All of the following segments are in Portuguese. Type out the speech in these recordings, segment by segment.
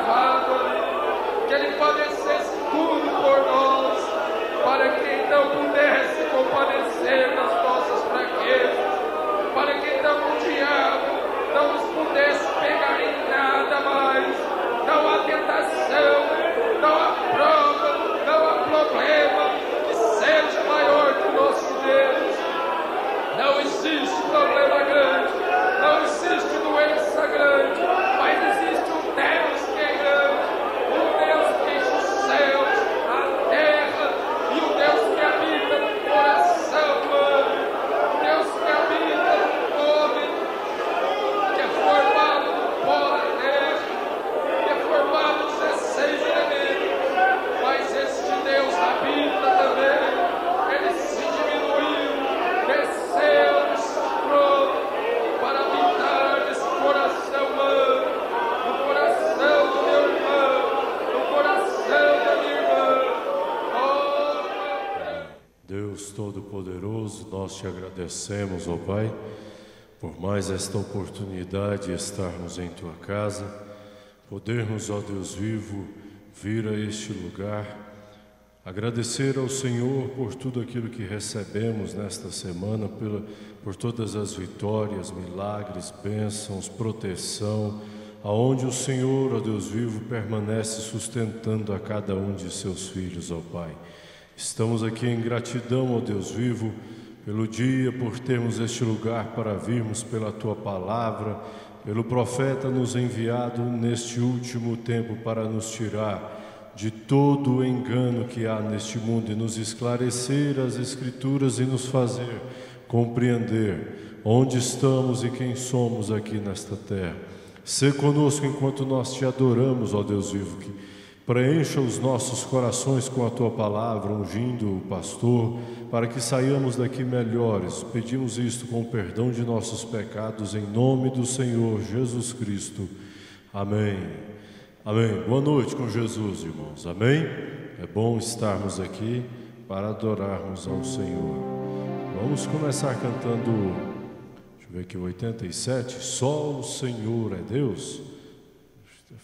cravado ali, que Ele padecesse tudo por nós, para que então pudesse compadecer das nossas fraquezas, para que então o diabo não nos pudesse pegar em nada mais. Não há tentação, não há prova, não há problema que seja maior que o nosso Deus. Não existe problema grande, não existe doença grande, mas existe um Deus que é grande, um Deus que enche os céus, a terra, e o Deus que habita no coração humano, o Deus que habita no homem, que é formado no pó da terra, que é formado de 16 elementos, mas este Deus habita também. Ele se diminuiu, desceu desse trono para habitar nesse coração humano, no coração do meu irmão, no coração da minha irmã. Oh, Deus Todo-Poderoso, nós te agradecemos, ó Pai, por mais esta oportunidade de estarmos em Tua casa, podermos, ó Deus vivo, vir a este lugar, agradecer ao Senhor por tudo aquilo que recebemos nesta semana, por todas as vitórias, milagres, bênçãos, proteção, aonde o Senhor, ó Deus vivo, permanece sustentando a cada um de seus filhos, ó Pai. Estamos aqui em gratidão, ó Deus vivo, pelo dia, por termos este lugar para virmos pela Tua palavra, pelo profeta nos enviado neste último tempo para nos tirar de todo o engano que há neste mundo e nos esclarecer as Escrituras e nos fazer compreender onde estamos e quem somos aqui nesta terra. Sê conosco enquanto nós Te adoramos, ó Deus vivo, que preencha os nossos corações com a Tua palavra, ungindo o pastor, para que saiamos daqui melhores. Pedimos isto com o perdão de nossos pecados, em nome do Senhor Jesus Cristo. Amém. Amém. Boa noite com Jesus, irmãos. Amém? É bom estarmos aqui para adorarmos ao Senhor. Vamos começar cantando, deixa eu ver aqui, 87. Só o Senhor é Deus.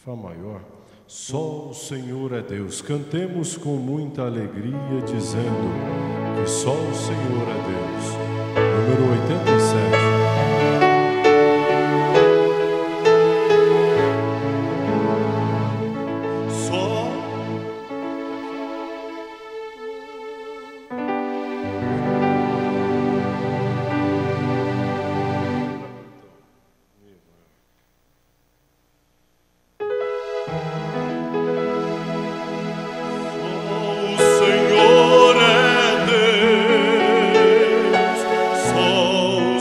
Fá maior. Só o Senhor é Deus. Cantemos com muita alegria, dizendo que só o Senhor é Deus. Número 87. Só o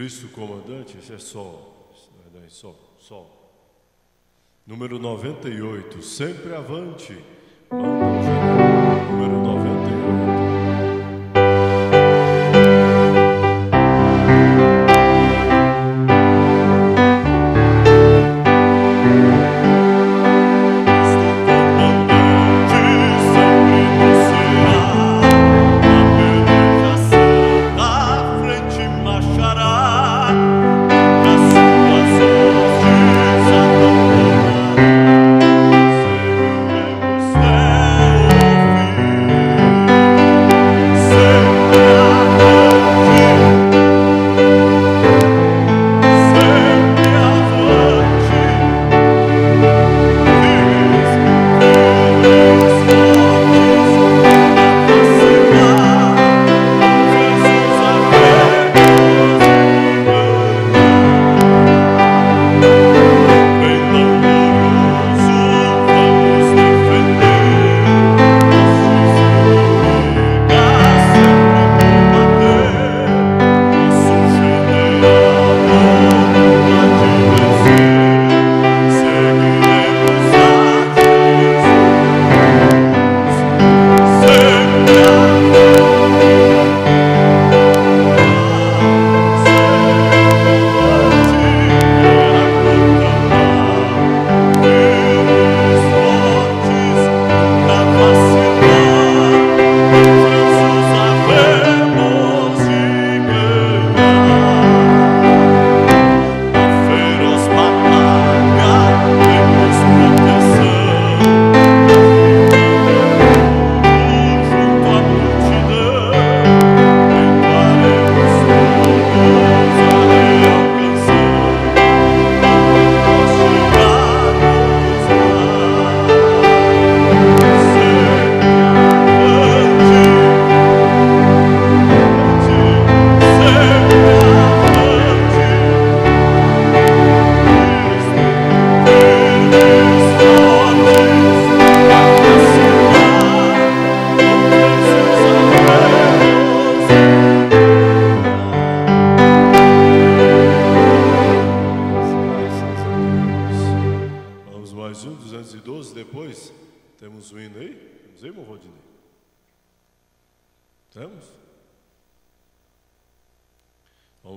Cristo comandante, esse é sol, sol. Número 98, sempre avante, manda o general, número 98.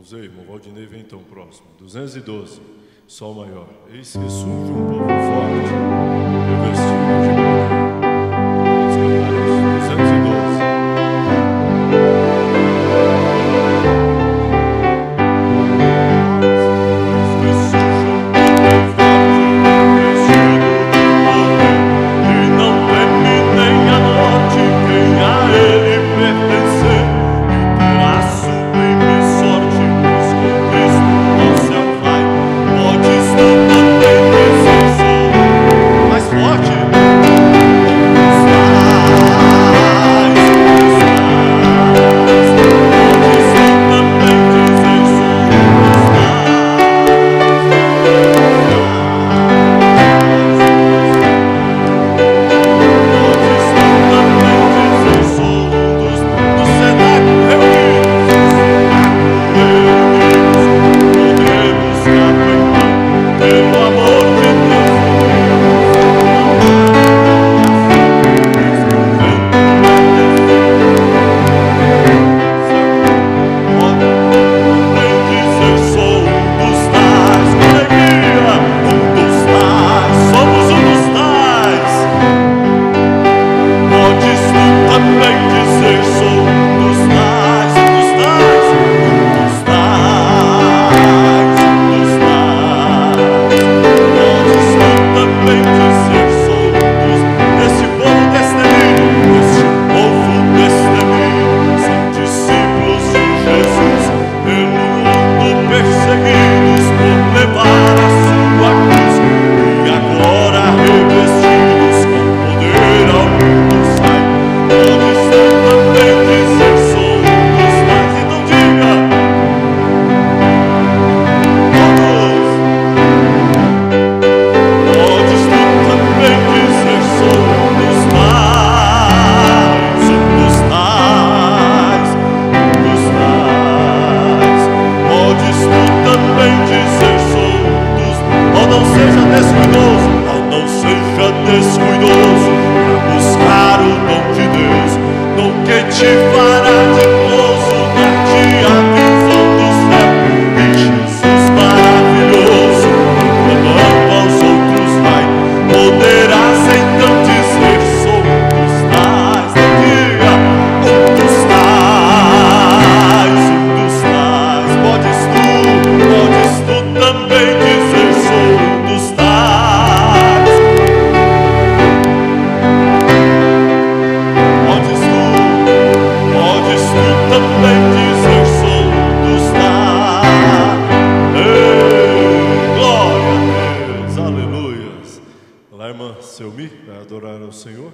Vamos aí, irmão Valdinei, vem então próximo. 212, Sol maior. Eis que surge um povo forte, revestido de poder. Vamos cantar isso. 212. Cristo ao céu vai, podes tu também dizer sou. ao Senhor?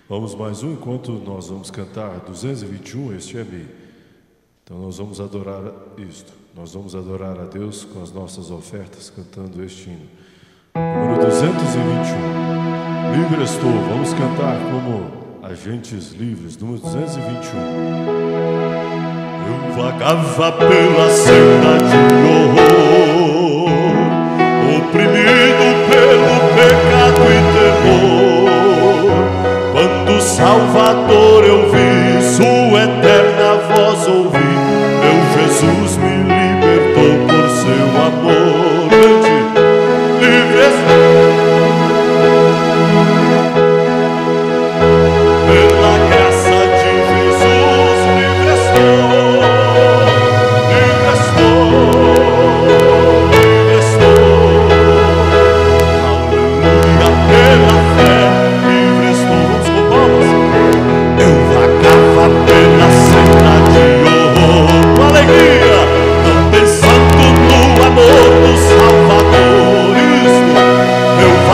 Vamos mais um enquanto nós vamos cantar 221, este é Mi. Então nós vamos adorar isto. Nós vamos adorar a Deus com as nossas ofertas, cantando este hino. Número 221. Livre estou. Vamos cantar como agentes livres. Número 221. Eu vagava pela senda de horror, oprimido pelo pecado e temor. Quando Salvador eu vi, sua eterna voz ouvi, meu Jesus me libertou por seu amor. Livre estou, pela graça de Jesus, livre estou, livre estou.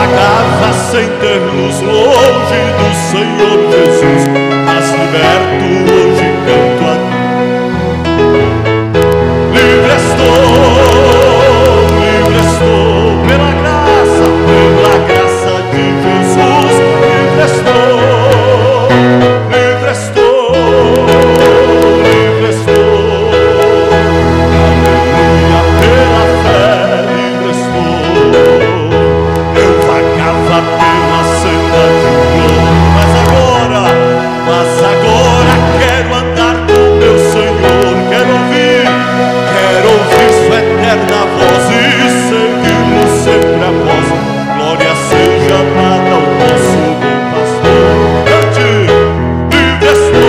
vagava sem ter luz longe do Senhor Jesus, mas liberto hoje canto a livre estou pela graça de Jesus, livre estou, aleluia, pela fé, livre estou. Eu vagava pela senda de ouro, mas agora quero andar com meu Senhor, quero ouvir sua eterna voz e segui-lo sempre após. Glória seja dada ao nosso bom pastor. Cante, livre estou,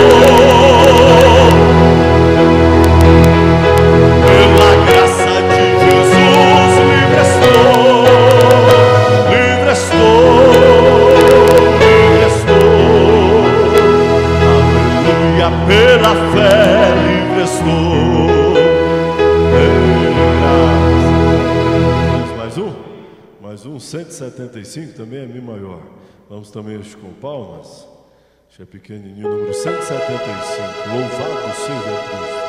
pela graça de Jesus, livre estou, aleluia, pela fé, livre estou. Mais um 175 também é Mi maior. Vamos também hoje com palmas. Deixa pequenininho, número 175. Louvado seja Cristo.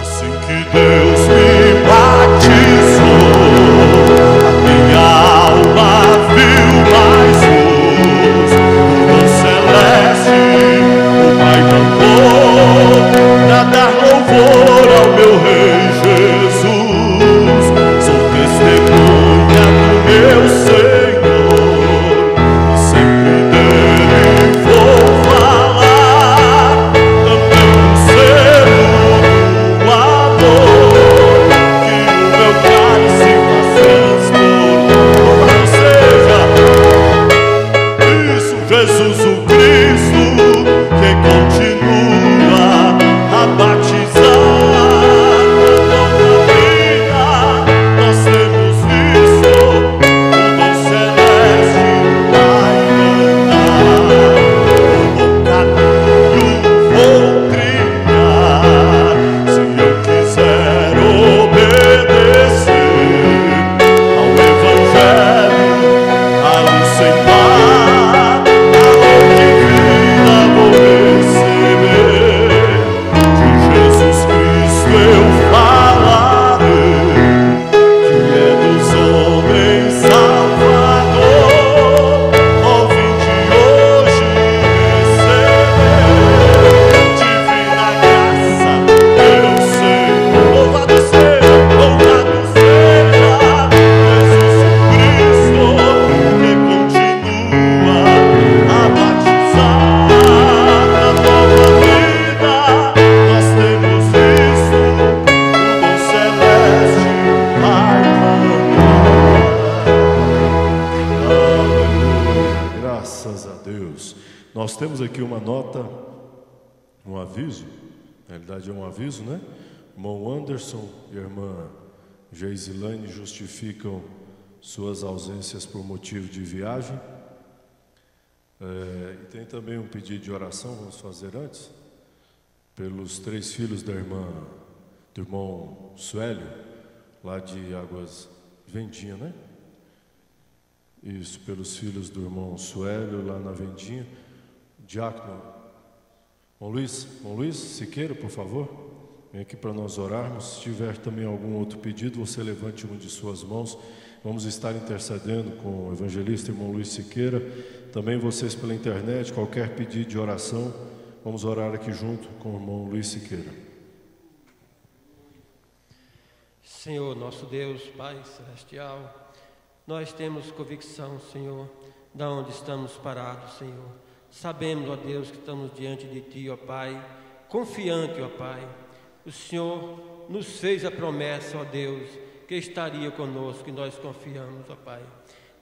Assim que Deus me batizou, a minha alma viu mais luz. No celeste o Pai mandou pra dar louvor ao meu Rei Jesus. Sou testemunha do meu Senhor, e sempre dele vou falar. Também o selo do amor, que o meu cálice faz transbordar. Louvado seja isso, Jesus o Cristo, que continua a batizar. Nós temos visto o dom celeste vai mandar. O bom caminho vou trilhar, se eu quiser obedecer ao Evangelho, a luz sem par, a vida vou receber. De Jesus Cristo eu falarei, que é dos homens Salvador. Ó, vinde hoje receber divina graça, eu sei. Louvado seja Jesus Cristo, que continua a batizar na nova vida. Nós temos visto o dom celeste vai mandar. Aleluia, graças a Deus. Nós temos aqui uma nota, um aviso. Na realidade é um aviso, né? Irmão Anderson e a irmã Geisilane justificam suas ausências por motivo de viagem. E tem também um pedido de oração, vamos fazer antes, pelos 3 filhos da irmã, do irmão Suélio, lá de Águas Vendinha, né? Isso, pelos filhos do irmão Suélio, lá na Vendinha. Diácono, Bom Luiz Siqueira, por favor, vem aqui para nós orarmos. Se tiver também algum outro pedido, você levante uma de suas mãos. Vamos estar intercedendo com o evangelista irmão Luiz Siqueira. Também vocês pela internet, qualquer pedido de oração, vamos orar aqui junto com o irmão Luiz Siqueira. Senhor, nosso Deus, Pai Celestial, nós temos convicção, Senhor, de onde estamos parados, Senhor. Sabemos, ó Deus, que estamos diante de Ti, ó Pai, confiante, ó Pai. O Senhor nos fez a promessa, ó Deus, que estaria conosco, e nós confiamos, ó Pai.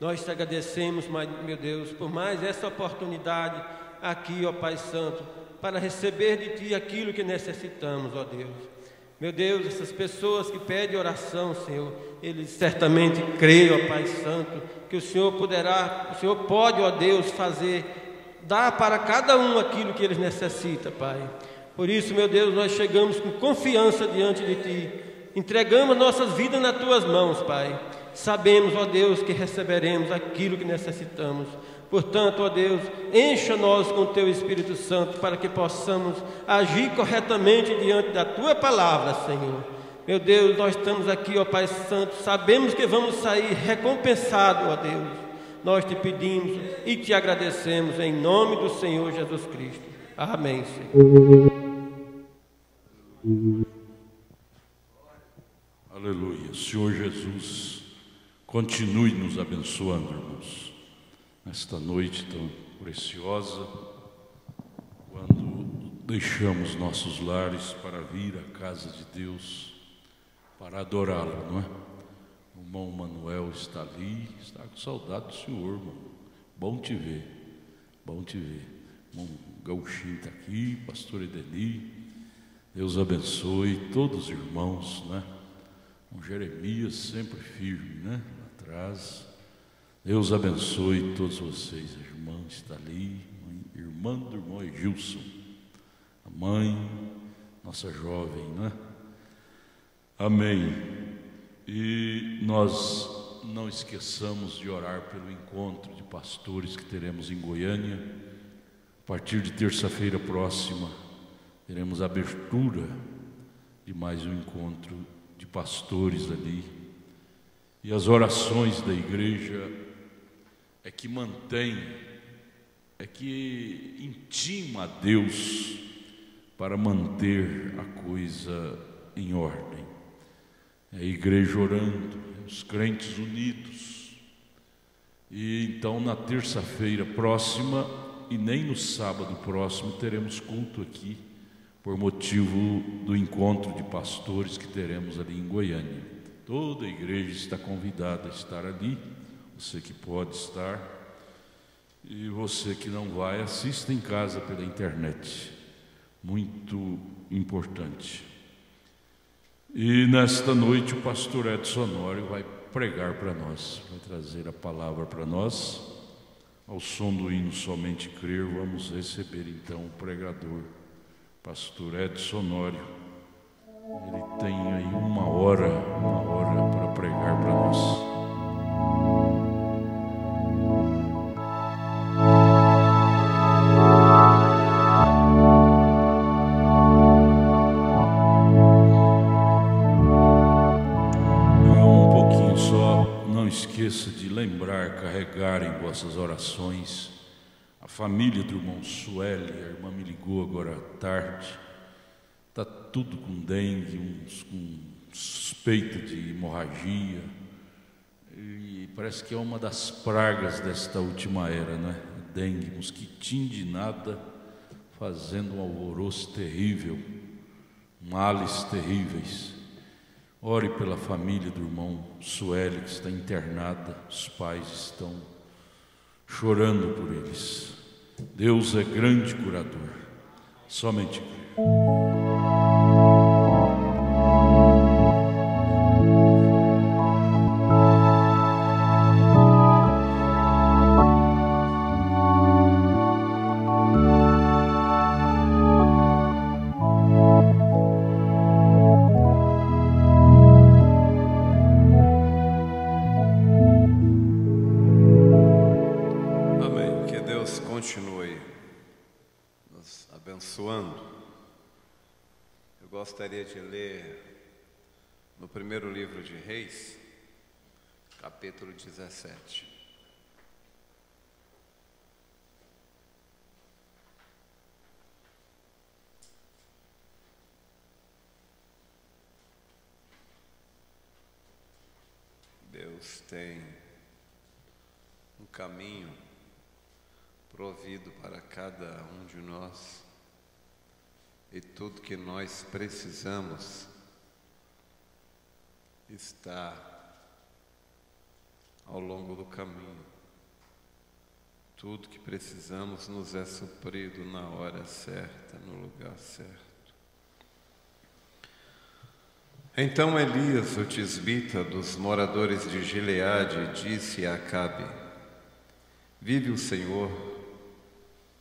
Nós te agradecemos, meu Deus, por mais essa oportunidade aqui, ó Pai Santo, para receber de Ti aquilo que necessitamos, ó Deus. Meu Deus, essas pessoas que pedem oração, Senhor, eles certamente creem, ó Pai Santo, que o Senhor pode, ó Deus, dar para cada um aquilo que eles necessitam, Pai. Por isso, meu Deus, nós chegamos com confiança diante de Ti, entregamos nossas vidas nas Tuas mãos, Pai, Sabemos, ó Deus, que receberemos aquilo que necessitamos. Portanto, ó Deus, encha-nos com o Teu Espírito Santo para que possamos agir corretamente diante da Tua palavra, Senhor. Meu Deus, nós estamos aqui, ó Pai Santo, sabemos que vamos sair recompensados, ó Deus. Nós te pedimos e te agradecemos em nome do Senhor Jesus Cristo. Amém, Senhor. Aleluia. Senhor Jesus, continue nos abençoando, irmãos, nesta noite tão preciosa, quando deixamos nossos lares para vir à casa de Deus, para adorá-lo, não é? O irmão Manuel está ali, está com saudade do Senhor, irmão. Bom te ver, bom te ver. O irmão Gauchinho está aqui, pastor Edeni, Deus abençoe todos os irmãos, né? O Jeremias sempre firme, né? Lá atrás. Deus abençoe todos vocês. A irmã está ali, irmã do irmão Egilson, a mãe, nossa jovem, né? Amém. E nós não esqueçamos de orar pelo encontro de pastores que teremos em Goiânia. A partir de terça-feira próxima, teremos a abertura de mais um encontro de pastores ali. E as orações da igreja é que mantém, é que intima a Deus para manter a coisa em ordem. É a igreja orando, os crentes unidos. E então na terça-feira próxima e nem no sábado próximo teremos culto aqui, por motivo do encontro de pastores que teremos ali em Goiânia. Toda a igreja está convidada a estar ali, você que pode estar, e você que não vai, assista em casa pela internet, muito importante. E nesta noite o pastor Edson Honório vai pregar para nós, vai trazer a palavra para nós. Ao som do hino Somente Crer, vamos receber então o pregador, pastor Edson Honório. Ele tem aí uma hora para pregar para nós. Esqueça de lembrar, carregar em vossas orações a família do irmão Sueli. A irmã me ligou agora à tarde, está tudo com dengue, uns com suspeita de hemorragia, e parece que é uma das pragas desta última era, né? Dengue, mosquitinho de nada, fazendo um alvoroço terrível, males terríveis. Ore pela família do irmão Sueli, que está internada, os pais estão chorando por eles. Deus é grande curador, somente crer. Gostaria de ler no primeiro livro de Reis, capítulo 17. Deus tem um caminho provido para cada um de nós. E tudo que nós precisamos está ao longo do caminho. Tudo que precisamos nos é suprido na hora certa, no lugar certo. Então Elias, o tisbita dos moradores de Gileade, disse a Acabe: vive o Senhor,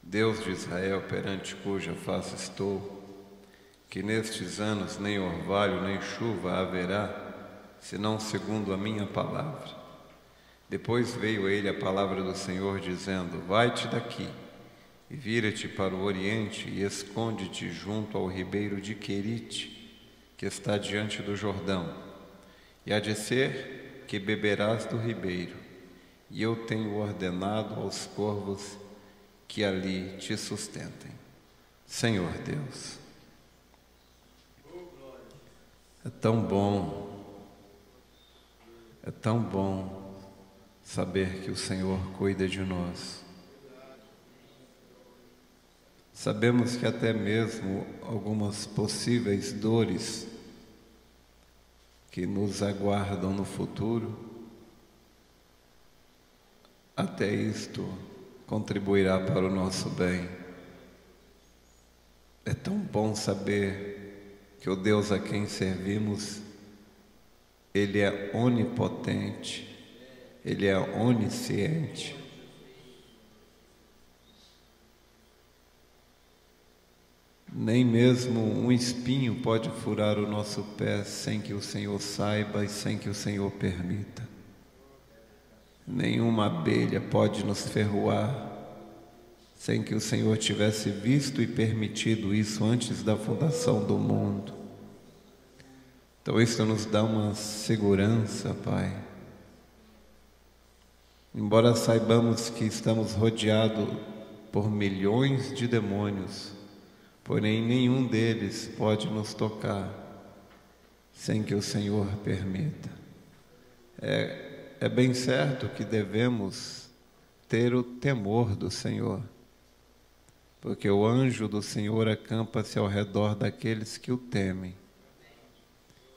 Deus de Israel, perante cuja face estou, que nestes anos nem orvalho nem chuva haverá, senão segundo a minha palavra. Depois veio a ele a palavra do Senhor, dizendo: vai-te daqui, e vira-te para o oriente, e esconde-te junto ao ribeiro de Querite, que está diante do Jordão. E há de ser que beberás do ribeiro, e eu tenho ordenado aos corvos que ali te sustentem. Senhor Deus, é tão bom saber que o Senhor cuida de nós. Sabemos que até mesmo algumas possíveis dores que nos aguardam no futuro, até isto contribuirá para o nosso bem. É tão bom saber que o Deus a quem servimos, Ele é onipotente, Ele é onisciente. Nem mesmo um espinho pode furar o nosso pé sem que o Senhor saiba e sem que o Senhor permita. Nenhuma abelha pode nos ferroar sem que o Senhor tivesse visto e permitido isso antes da fundação do mundo. Então isso nos dá uma segurança, Pai. Embora saibamos que estamos rodeados por milhões de demônios, porém nenhum deles pode nos tocar sem que o Senhor permita. É bem certo que devemos ter o temor do Senhor, porque o anjo do Senhor acampa-se ao redor daqueles que o temem.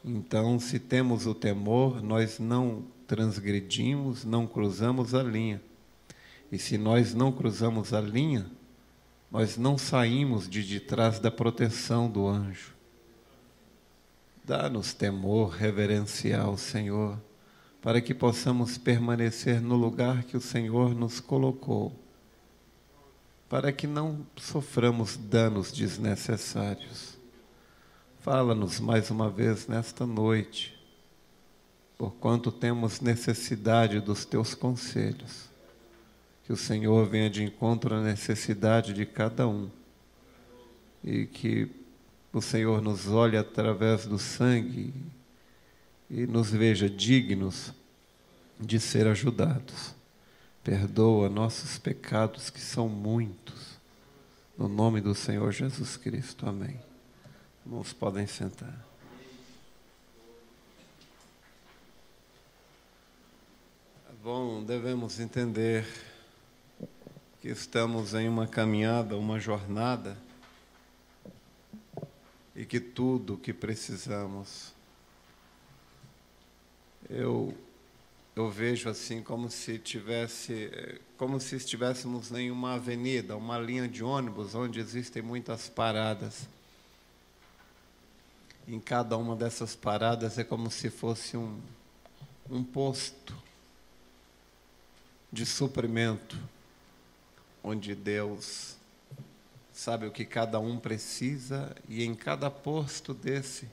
Então, se temos o temor, nós não transgredimos, não cruzamos a linha. E se nós não cruzamos a linha, nós não saímos de trás da proteção do anjo. Dá-nos temor reverencial, Senhor, para que possamos permanecer no lugar que o Senhor nos colocou, para que não soframos danos desnecessários. Fala-nos mais uma vez nesta noite, porquanto temos necessidade dos Teus conselhos. Que o Senhor venha de encontro à necessidade de cada um, e que o Senhor nos olhe através do sangue e nos veja dignos de ser ajudados. Perdoa nossos pecados, que são muitos, no nome do Senhor Jesus Cristo. Amém. Irmãos, podem sentar. Bom, devemos entender que estamos em uma caminhada, uma jornada, e que tudo o que precisamos, eu vejo assim como se estivéssemos em uma avenida, uma linha de ônibus onde existem muitas paradas. Em cada uma dessas paradas é como se fosse um posto de suprimento, onde Deus sabe o que cada um precisa, e em cada posto desse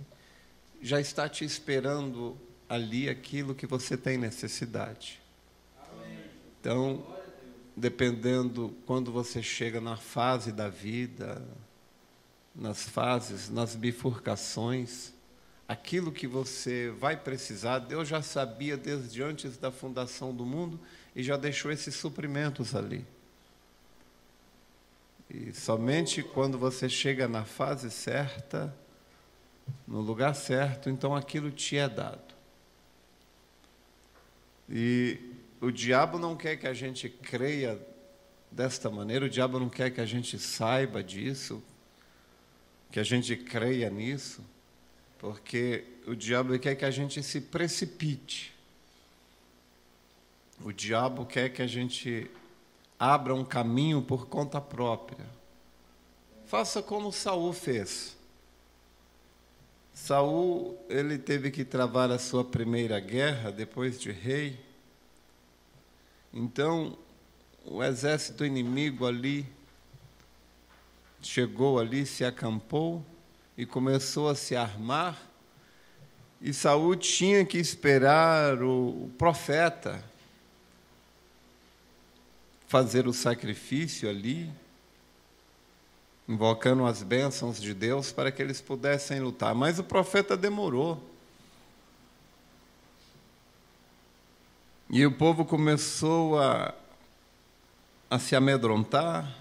já está te esperando ali aquilo que você tem necessidade. Então, dependendo quando você chega na fase da vida, nas fases, nas bifurcações, aquilo que você vai precisar, Deus já sabia desde antes da fundação do mundo e já deixou esses suprimentos ali. E somente quando você chega na fase certa, no lugar certo, então aquilo te é dado. E o diabo não quer que a gente creia desta maneira, o diabo não quer que a gente saiba disso, que a gente creia nisso, porque o diabo quer que a gente se precipite. O diabo quer que a gente abra um caminho por conta própria. Faça como Saul fez. Saul, ele teve que travar a sua primeira guerra depois de rei. Então, o exército inimigo ali chegou ali, se acampou e começou a se armar. E Saul tinha que esperar o profeta fazer o sacrifício ali, invocando as bênçãos de Deus para que eles pudessem lutar. Mas o profeta demorou. E o povo começou a se amedrontar.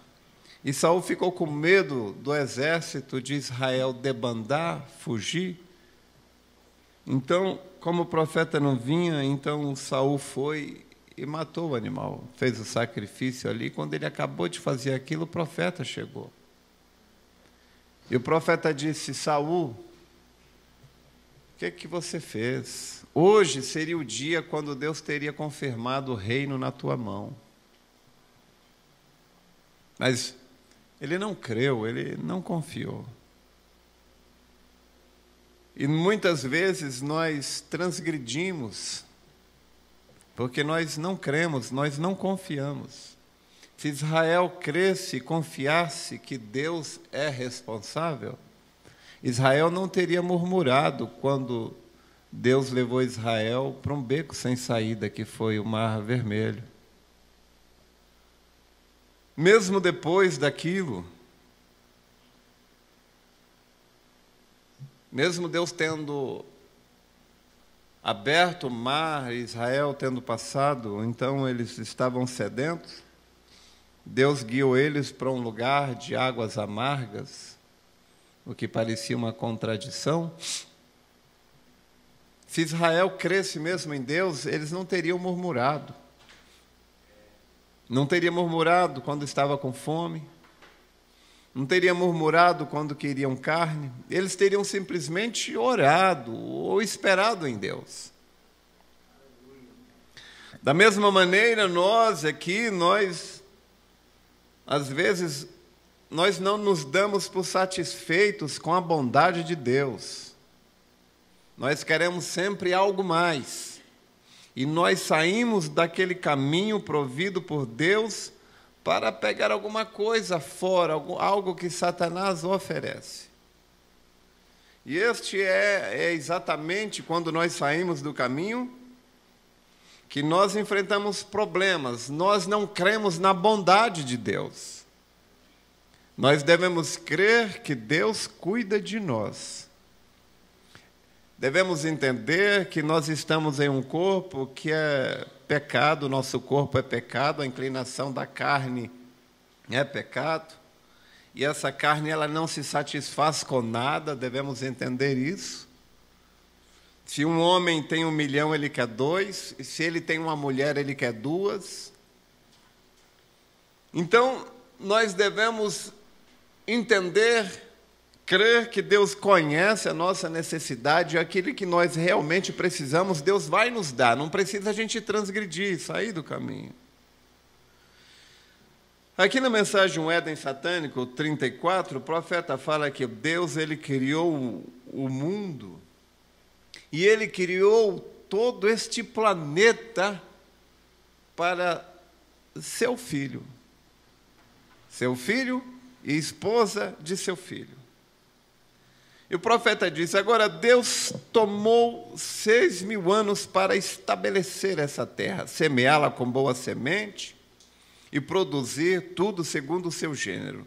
E Saul ficou com medo do exército de Israel debandar, fugir. Então, como o profeta não vinha, então Saul foi e matou o animal, fez o sacrifício ali. Quando ele acabou de fazer aquilo, o profeta chegou. E o profeta disse: Saul, o que você fez? Hoje seria o dia quando Deus teria confirmado o reino na tua mão. Mas ele não creu, ele não confiou. E muitas vezes nós transgredimos, porque nós não cremos, nós não confiamos. Se Israel cresce e confiasse que Deus é responsável, Israel não teria murmurado quando Deus levou Israel para um beco sem saída, que foi o Mar Vermelho. Mesmo depois daquilo, mesmo Deus tendo aberto o mar, Israel tendo passado, então eles estavam sedentos, Deus guiou eles para um lugar de águas amargas, o que parecia uma contradição. Se Israel cresce mesmo em Deus, eles não teriam murmurado. Não teria murmurado quando estava com fome, não teria murmurado quando queriam carne, eles teriam simplesmente orado ou esperado em Deus. Da mesma maneira, nós aqui, às vezes, nós não nos damos por satisfeitos com a bondade de Deus. Nós queremos sempre algo mais. E nós saímos daquele caminho provido por Deus para pegar alguma coisa fora, algo que Satanás oferece. E este é exatamente quando nós saímos do caminho que nós enfrentamos problemas. Nós não cremos na bondade de Deus. Nós devemos crer que Deus cuida de nós. Devemos entender que nós estamos em um corpo que é pecado, nosso corpo é pecado, a inclinação da carne é pecado, e essa carne ela não se satisfaz com nada, devemos entender isso. Se um homem tem 1 milhão, ele quer 2, e se ele tem uma mulher, ele quer 2. Então, nós devemos entender, crer que Deus conhece a nossa necessidade, e aquilo que nós realmente precisamos, Deus vai nos dar. Não precisa a gente transgredir, sair do caminho. Aqui na mensagem Um Éden Satânico, 34, o profeta fala que Deus ele criou o mundo, e Ele criou todo este planeta para seu filho e esposa de seu filho. E o profeta disse: agora Deus tomou 6.000 anos para estabelecer essa terra, semeá-la com boa semente e produzir tudo segundo o seu gênero.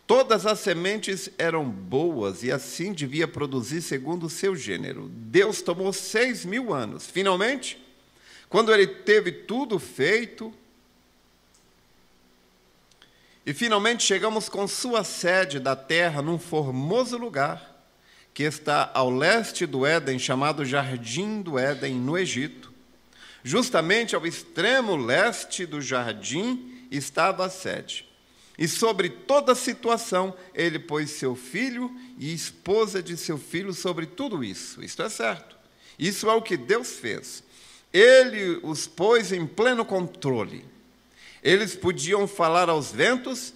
Todas as sementes eram boas e assim devia produzir segundo o seu gênero. Deus tomou 6.000 anos. Finalmente, quando Ele teve tudo feito, e finalmente chegamos com sua sede da terra num formoso lugar, que está ao leste do Éden, chamado Jardim do Éden, no Egito. Justamente ao extremo leste do jardim estava a sede. E sobre toda a situação, ele pôs seu filho e esposa de seu filho sobre tudo isso. Isto é certo. Isso é o que Deus fez. Ele os pôs em pleno controle. Eles podiam falar aos ventos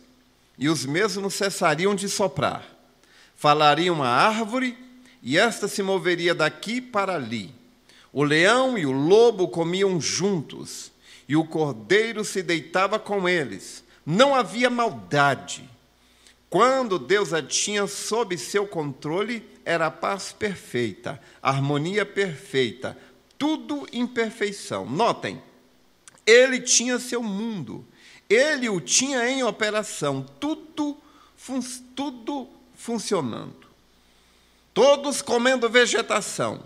e os mesmos cessariam de soprar. Falariam à árvore e esta se moveria daqui para ali. O leão e o lobo comiam juntos e o cordeiro se deitava com eles. Não havia maldade, Quando Deus a tinha sob seu controle, era a paz perfeita, a harmonia perfeita, tudo em perfeição. Notem, ele tinha seu mundo, ele o tinha em operação, tudo funcionando. Todos comendo vegetação,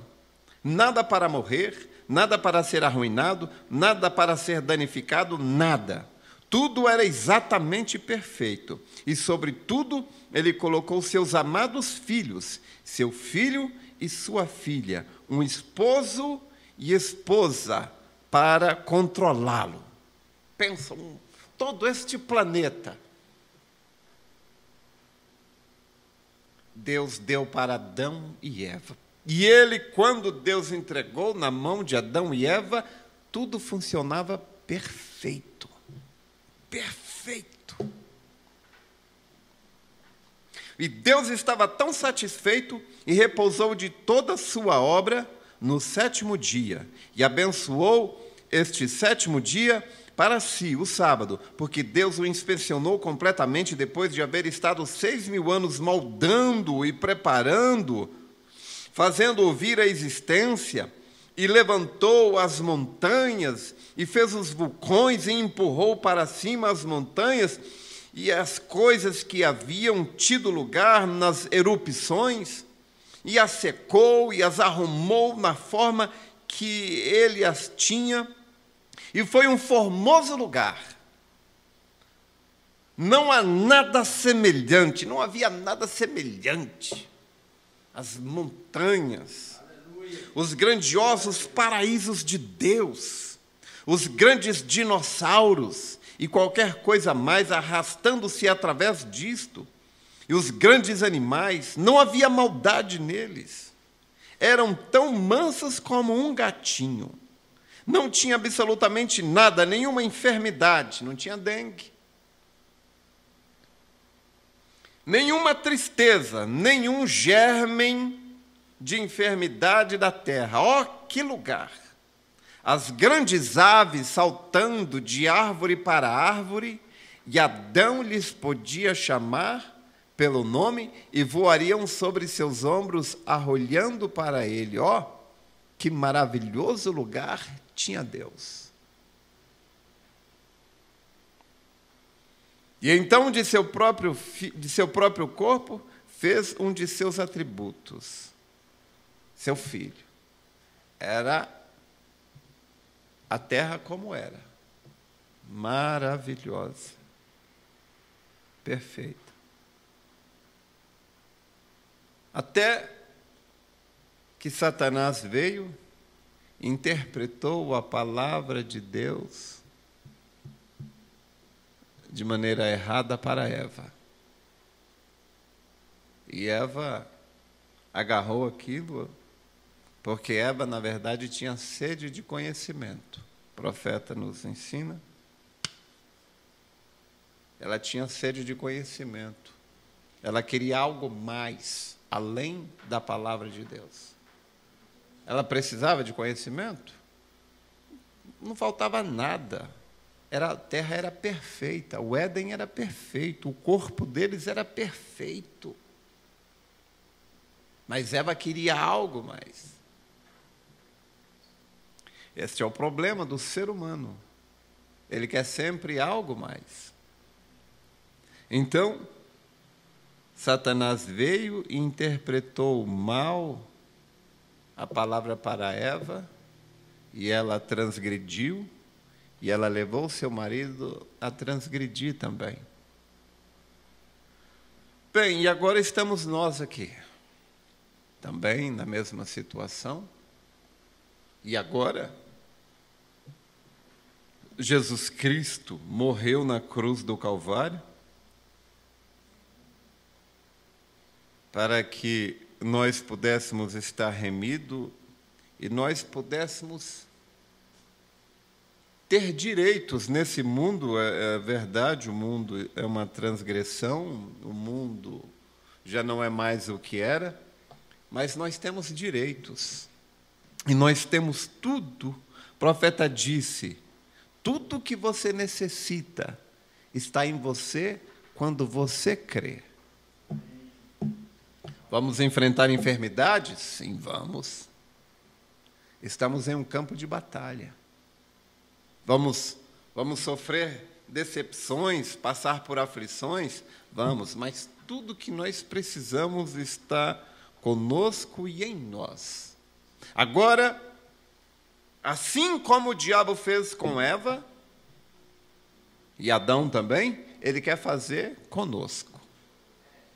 nada para morrer, nada para ser arruinado, nada para ser danificado, nada. Tudo era exatamente perfeito. E sobre tudo ele colocou seus amados filhos, seu filho e sua filha, um esposo e esposa para controlá-lo. Pensam, todo este planeta, Deus deu para Adão e Eva. E ele, quando Deus entregou na mão de Adão e Eva, tudo funcionava perfeito. Perfeito. E Deus estava tão satisfeito e repousou de toda a sua obra no 7º dia. E abençoou este 7º dia para si, o sábado, porque Deus o inspecionou completamente depois de haver estado 6.000 anos moldando e preparando, fazendo ouvir a existência, e levantou as montanhas, e fez os vulcões, e empurrou para cima as montanhas, e as coisas que haviam tido lugar nas erupções, e as secou, e as arrumou na forma que ele as tinha, e foi um formoso lugar. Não há nada semelhante, não havia nada semelhante. As montanhas, os grandiosos paraísos de Deus, os grandes dinossauros e qualquer coisa mais arrastando-se através disto, e os grandes animais, não havia maldade neles. Eram tão mansos como um gatinho. Não tinha absolutamente nada, nenhuma enfermidade, não tinha dengue, nenhuma tristeza, nenhum germen de enfermidade da terra. Oh, que lugar! As grandes aves saltando de árvore para árvore, e Adão lhes podia chamar pelo nome, e voariam sobre seus ombros, arrolhando para ele. Oh, que maravilhoso lugar tinha Deus. E então, de seu próprio corpo, fez um de seus atributos, seu filho. Era a terra como era, maravilhosa, perfeita. Até que Satanás veio, interpretou a palavra de Deus de maneira errada para Eva. E Eva agarrou aquilo, porque Eva, na verdade, tinha sede de conhecimento. O profeta nos ensina. Ela tinha sede de conhecimento. Ela queria algo mais, além da palavra de Deus. Ela precisava de conhecimento? Não faltava nada. A terra era perfeita, o Éden era perfeito, o corpo deles era perfeito. Mas Eva queria algo mais. Este é o problema do ser humano. Ele quer sempre algo mais. Então, Satanás veio e interpretou mal a palavra para Eva, e ela transgrediu, e ela levou seu marido a transgredir também. Bem, e agora estamos nós aqui, também na mesma situação. E agora, Jesus Cristo morreu na cruz do Calvário para que nós pudéssemos estar remidos e nós pudéssemos ter direitos nesse mundo. É verdade, o mundo é uma transgressão, o mundo já não é mais o que era, mas nós temos direitos, e nós temos tudo. O profeta disse, tudo que você necessita está em você quando você crê. Vamos enfrentar enfermidades? Sim, vamos. Estamos em um campo de batalha. Vamos sofrer decepções, passar por aflições? Vamos, mas tudo que nós precisamos está conosco e em nós. Agora, assim como o diabo fez com Eva, e Adão também, ele quer fazer conosco.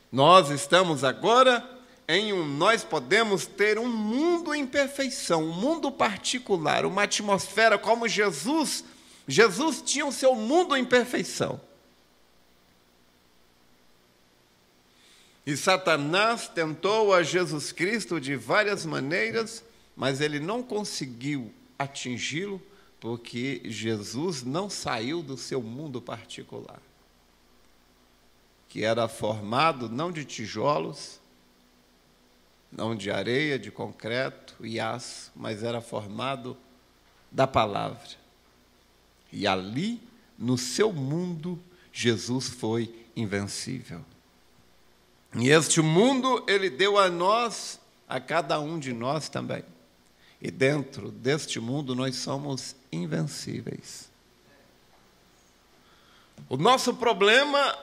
Nós estamos agora nós podemos ter um mundo em perfeição, um mundo particular, uma atmosfera como Jesus tinha o seu mundo em perfeição. E Satanás tentou a Jesus Cristo de várias maneiras, mas ele não conseguiu atingi-lo, porque Jesus não saiu do seu mundo particular, que era formado não de tijolos, não de areia, de concreto e aço, mas era formado da palavra. E ali, no seu mundo, Jesus foi invencível. E este mundo ele deu a nós, a cada um de nós também. E dentro deste mundo nós somos invencíveis. O nosso problema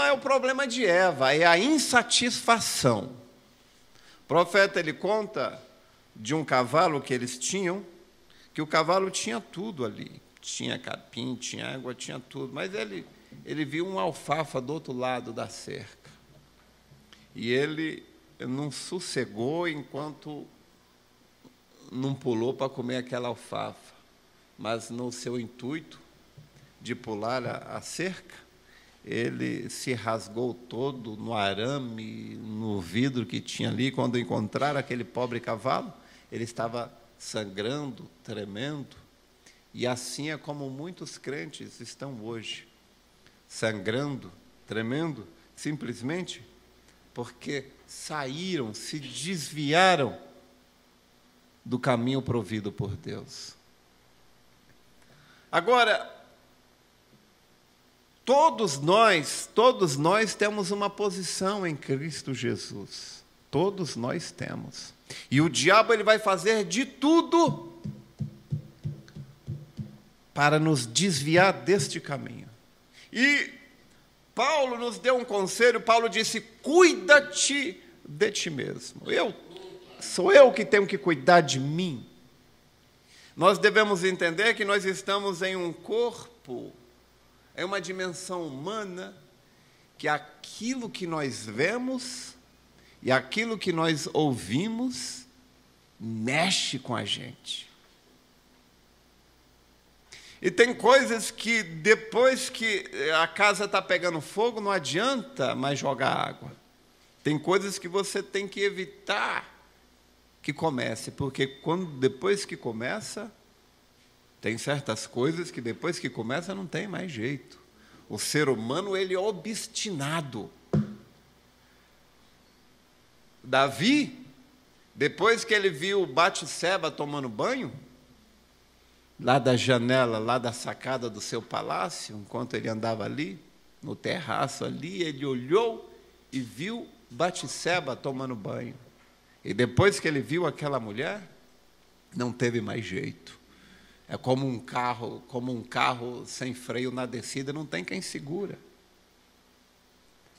é o problema de Eva, é a insatisfação. O profeta ele conta de um cavalo que eles tinham, que o cavalo tinha tudo ali. Tinha capim, tinha água, tinha tudo. Mas ele viu uma alfafa do outro lado da cerca. E ele não sossegou enquanto não pulou para comer aquela alfafa. Mas no seu intuito de pular a cerca, ele se rasgou todo no arame, no vidro que tinha ali. Quando encontraram aquele pobre cavalo, ele estava sangrando, tremendo. E assim é como muitos crentes estão hoje, sangrando, tremendo, simplesmente porque saíram, se desviaram do caminho provido por Deus. Agora, todos nós temos uma posição em Cristo Jesus. Todos nós temos. E o diabo ele vai fazer de tudo para nos desviar deste caminho. E Paulo nos deu um conselho. Paulo disse: cuida-te de ti mesmo. Sou eu que tenho que cuidar de mim. Nós devemos entender que nós estamos em um corpo, é uma dimensão humana, que aquilo que nós vemos e aquilo que nós ouvimos mexe com a gente. E tem coisas que depois que a casa está pegando fogo, não adianta mais jogar água. Tem coisas que você tem que evitar que comece, porque depois que começa, tem certas coisas que depois que começa não tem mais jeito. O ser humano ele é obstinado. Davi, depois que ele viu Batseba tomando banho, lá da janela, lá da sacada do seu palácio, enquanto ele andava ali, no terraço ali, ele olhou e viu Batseba tomando banho. E depois que ele viu aquela mulher, não teve mais jeito. É como um carro sem freio na descida, não tem quem segura.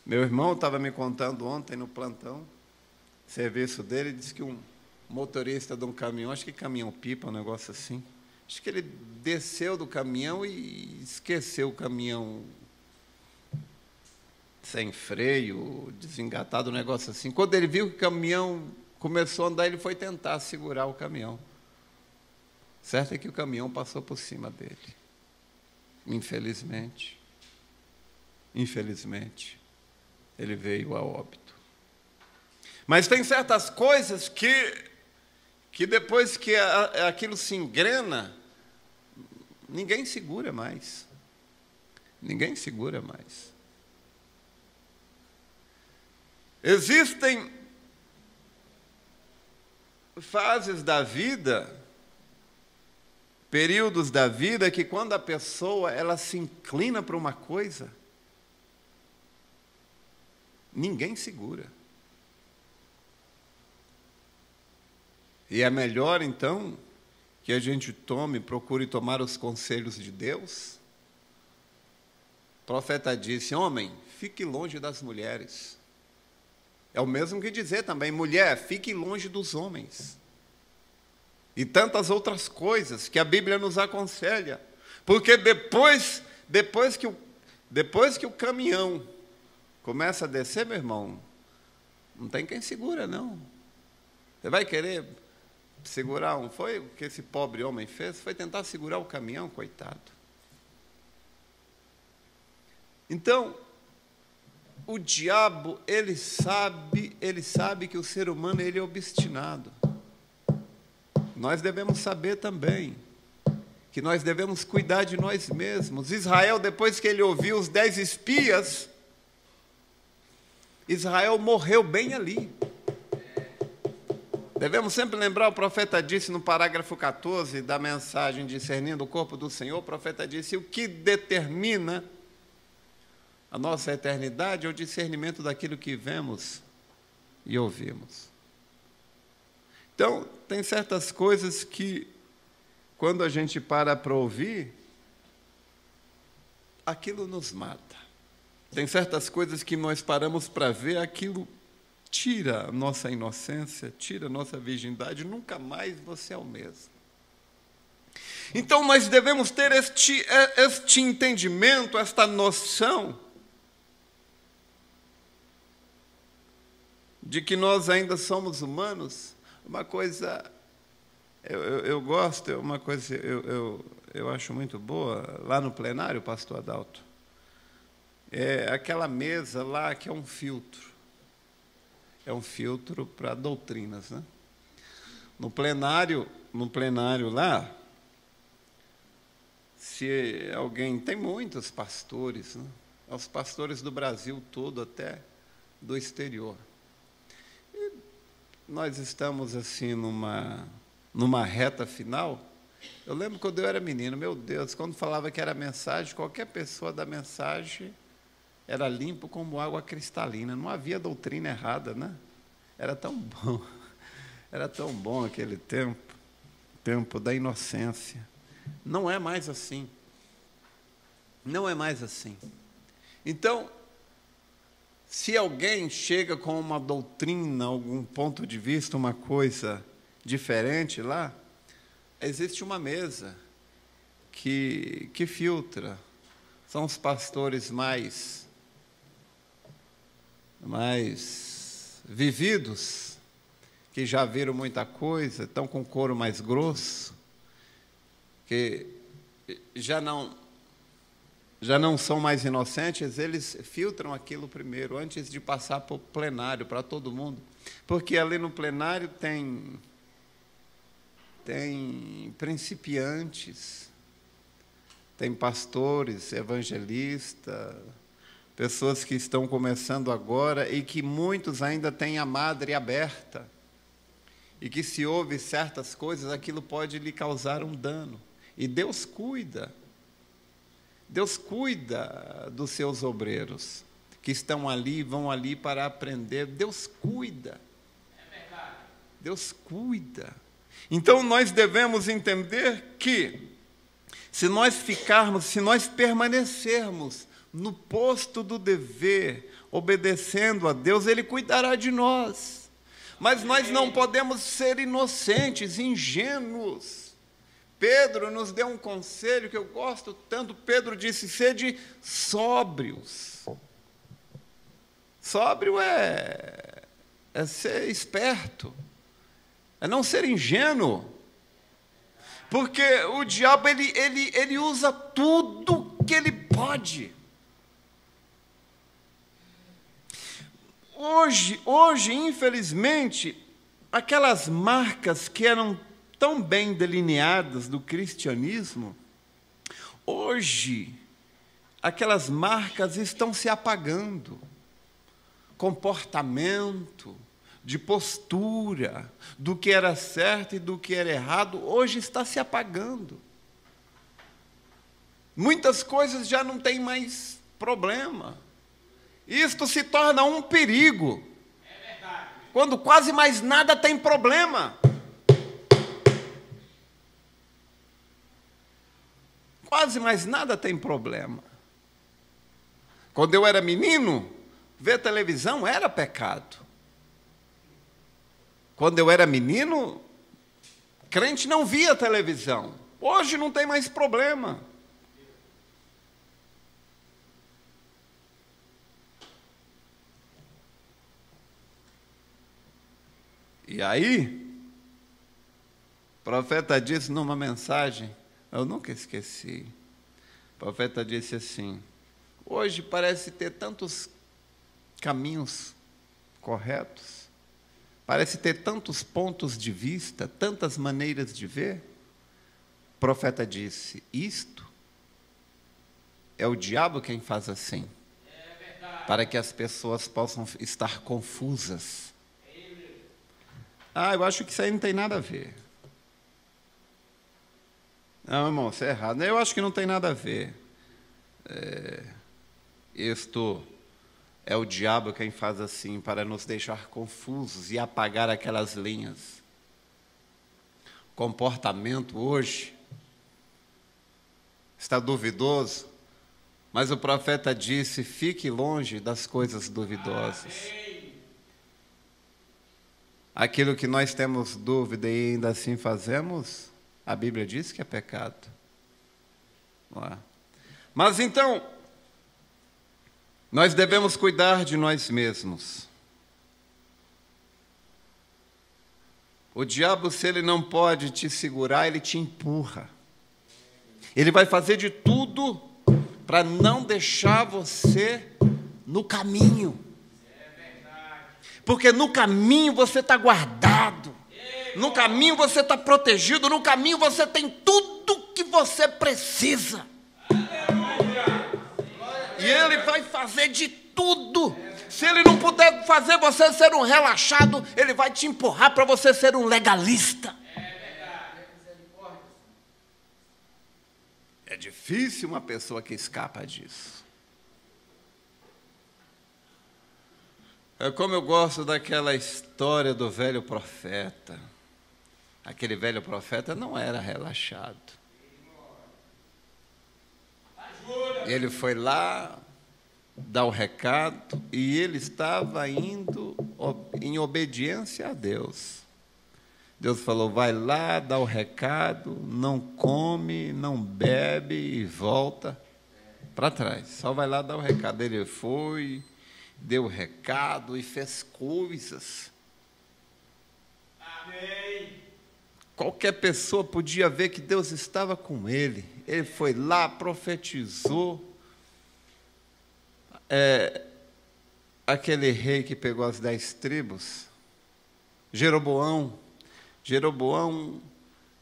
Meu irmão estava me contando ontem no plantão, serviço dele, disse que um motorista de um caminhão, acho que caminhão-pipa, um negócio assim, acho que ele desceu do caminhão e esqueceu o caminhão sem freio, desengatado, um negócio assim. Quando ele viu que o caminhão começou a andar, ele foi tentar segurar o caminhão. Certo é que o caminhão passou por cima dele. Infelizmente, ele veio a óbito. Mas tem certas coisas que depois que aquilo se engrena, ninguém segura mais. Ninguém segura mais. Existem fases da vida, períodos da vida, que quando a pessoa ela se inclina para uma coisa, ninguém segura. E é melhor, então, que a gente procure tomar os conselhos de Deus. O profeta disse: homem, fique longe das mulheres. É o mesmo que dizer também: mulher, fique longe dos homens. E tantas outras coisas que a Bíblia nos aconselha. Porque depois que o caminhão começa a descer, meu irmão, não tem quem segura, não. Você vai querer segurar foi o que esse pobre homem fez? Foi tentar segurar o caminhão, coitado. Então, o diabo, ele sabe que o ser humano, ele é obstinado. Nós devemos saber também que nós devemos cuidar de nós mesmos. Israel, depois que ele ouviu os 10 espias, Israel morreu bem ali. Devemos sempre lembrar, o profeta disse no parágrafo 14 da mensagem Discernindo o Corpo do Senhor, o profeta disse: o que determina a nossa eternidade é o discernimento daquilo que vemos e ouvimos. Então, tem certas coisas que, quando a gente para ouvir, aquilo nos mata. Tem certas coisas que nós paramos para ver, aquilo tira a nossa inocência, tira a nossa virgindade, nunca mais você é o mesmo. Então, nós devemos ter este entendimento, esta noção de que nós ainda somos humanos. Uma coisa, eu gosto, uma coisa eu acho muito boa, lá no plenário, pastor Adalto, é aquela mesa lá que é um filtro. É um filtro para doutrinas, né? No plenário lá, se alguém, tem muitos pastores, né? Os pastores do Brasil todo, até do exterior. E nós estamos assim numa reta final. Eu lembro quando eu era menino, meu Deus, quando falava que era mensagem, qualquer pessoa da mensagem era limpo como água cristalina, não havia doutrina errada, né? Era tão bom aquele tempo da inocência. Não é mais assim. Não é mais assim. Então, se alguém chega com uma doutrina, algum ponto de vista, uma coisa diferente lá, existe uma mesa que filtra. São os pastores mais vividos, que já viram muita coisa, estão com couro mais grosso, que já não são mais inocentes, eles filtram aquilo primeiro, antes de passar para o plenário, para todo mundo. Porque ali no plenário tem principiantes, tem pastores, evangelistas, pessoas que estão começando agora e que muitos ainda têm a madre aberta. E que se ouve certas coisas, aquilo pode lhe causar um dano. E Deus cuida. Deus cuida dos seus obreiros, que estão ali, vão ali para aprender. Deus cuida. É verdade. Deus cuida. Então, nós devemos entender que, se nós permanecermos no posto do dever, obedecendo a Deus, Ele cuidará de nós. Mas nós não podemos ser inocentes, ingênuos. Pedro nos deu um conselho que eu gosto tanto. Pedro disse: sede sóbrios. Sóbrio é ser esperto, é não ser ingênuo. Porque o diabo, ele usa tudo que ele pode. Hoje, infelizmente, aquelas marcas que eram tão bem delineadas do cristianismo, hoje, aquelas marcas estão se apagando. Comportamento, de postura, do que era certo e do que era errado, hoje está se apagando. Muitas coisas já não têm mais problema. Isto se torna um perigo. É verdade. Quando quase mais nada tem problema. quase mais nada tem problema. Quando eu era menino, ver televisão era pecado. Quando eu era menino, crente não via televisão. Hoje não tem mais problema. E aí, o profeta disse numa mensagem, eu nunca esqueci. O profeta disse assim: hoje parece ter tantos caminhos corretos, parece ter tantos pontos de vista, tantas maneiras de ver. O profeta disse: isto é o diabo quem faz assim, para que as pessoas possam estar confusas. Eu acho que isso aí não tem nada a ver. Não, irmão, isso é errado. Eu acho que não tem nada a ver. Isto é o diabo quem faz assim, para nos deixar confusos e apagar aquelas linhas. O comportamento hoje está duvidoso, mas o profeta disse: fique longe das coisas duvidosas. Aquilo que nós temos dúvida e ainda assim fazemos, a Bíblia diz que é pecado. Não é? Mas então, nós devemos cuidar de nós mesmos. O diabo, se ele não pode te segurar, ele te empurra. Ele vai fazer de tudo para não deixar você no caminho. Porque no caminho você está guardado, no caminho você está protegido, no caminho você tem tudo que você precisa. E ele vai fazer de tudo. Se ele não puder fazer você ser um relaxado, ele vai te empurrar para você ser um legalista. É difícil uma pessoa que escapa disso. É como eu gosto daquela história do velho profeta. Aquele velho profeta não era relaxado. Ele foi lá dar o recado e ele estava indo em obediência a Deus. Deus falou: vai lá, dá o recado, não come, não bebe e volta para trás. Só vai lá dar o recado. Ele foi, deu o recado e fez coisas. Amém. Qualquer pessoa podia ver que Deus estava com ele. Ele foi lá, profetizou. Aquele rei que pegou as 10 tribos, Jeroboão,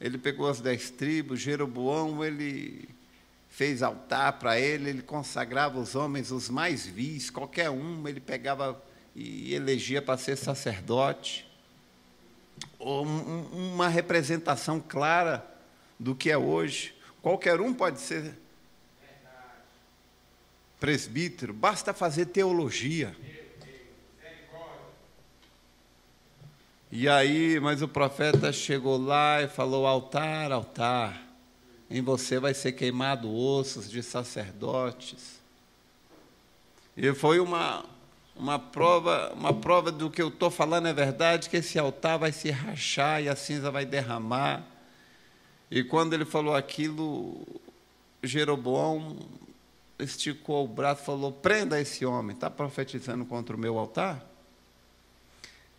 ele pegou as 10 tribos. Jeroboão, ele fez altar para ele consagrava os homens, os mais vis, qualquer um, ele pegava e elegia para ser sacerdote. Uma representação clara do que é hoje. Qualquer um pode ser presbítero, basta fazer teologia. E aí, mas o profeta chegou lá e falou: altar, altar, em você vai ser queimado ossos de sacerdotes. E foi uma prova do que eu estou falando é verdade, que esse altar vai se rachar e a cinza vai derramar. E quando ele falou aquilo, Jeroboão esticou o braço e falou: prenda esse homem, está profetizando contra o meu altar?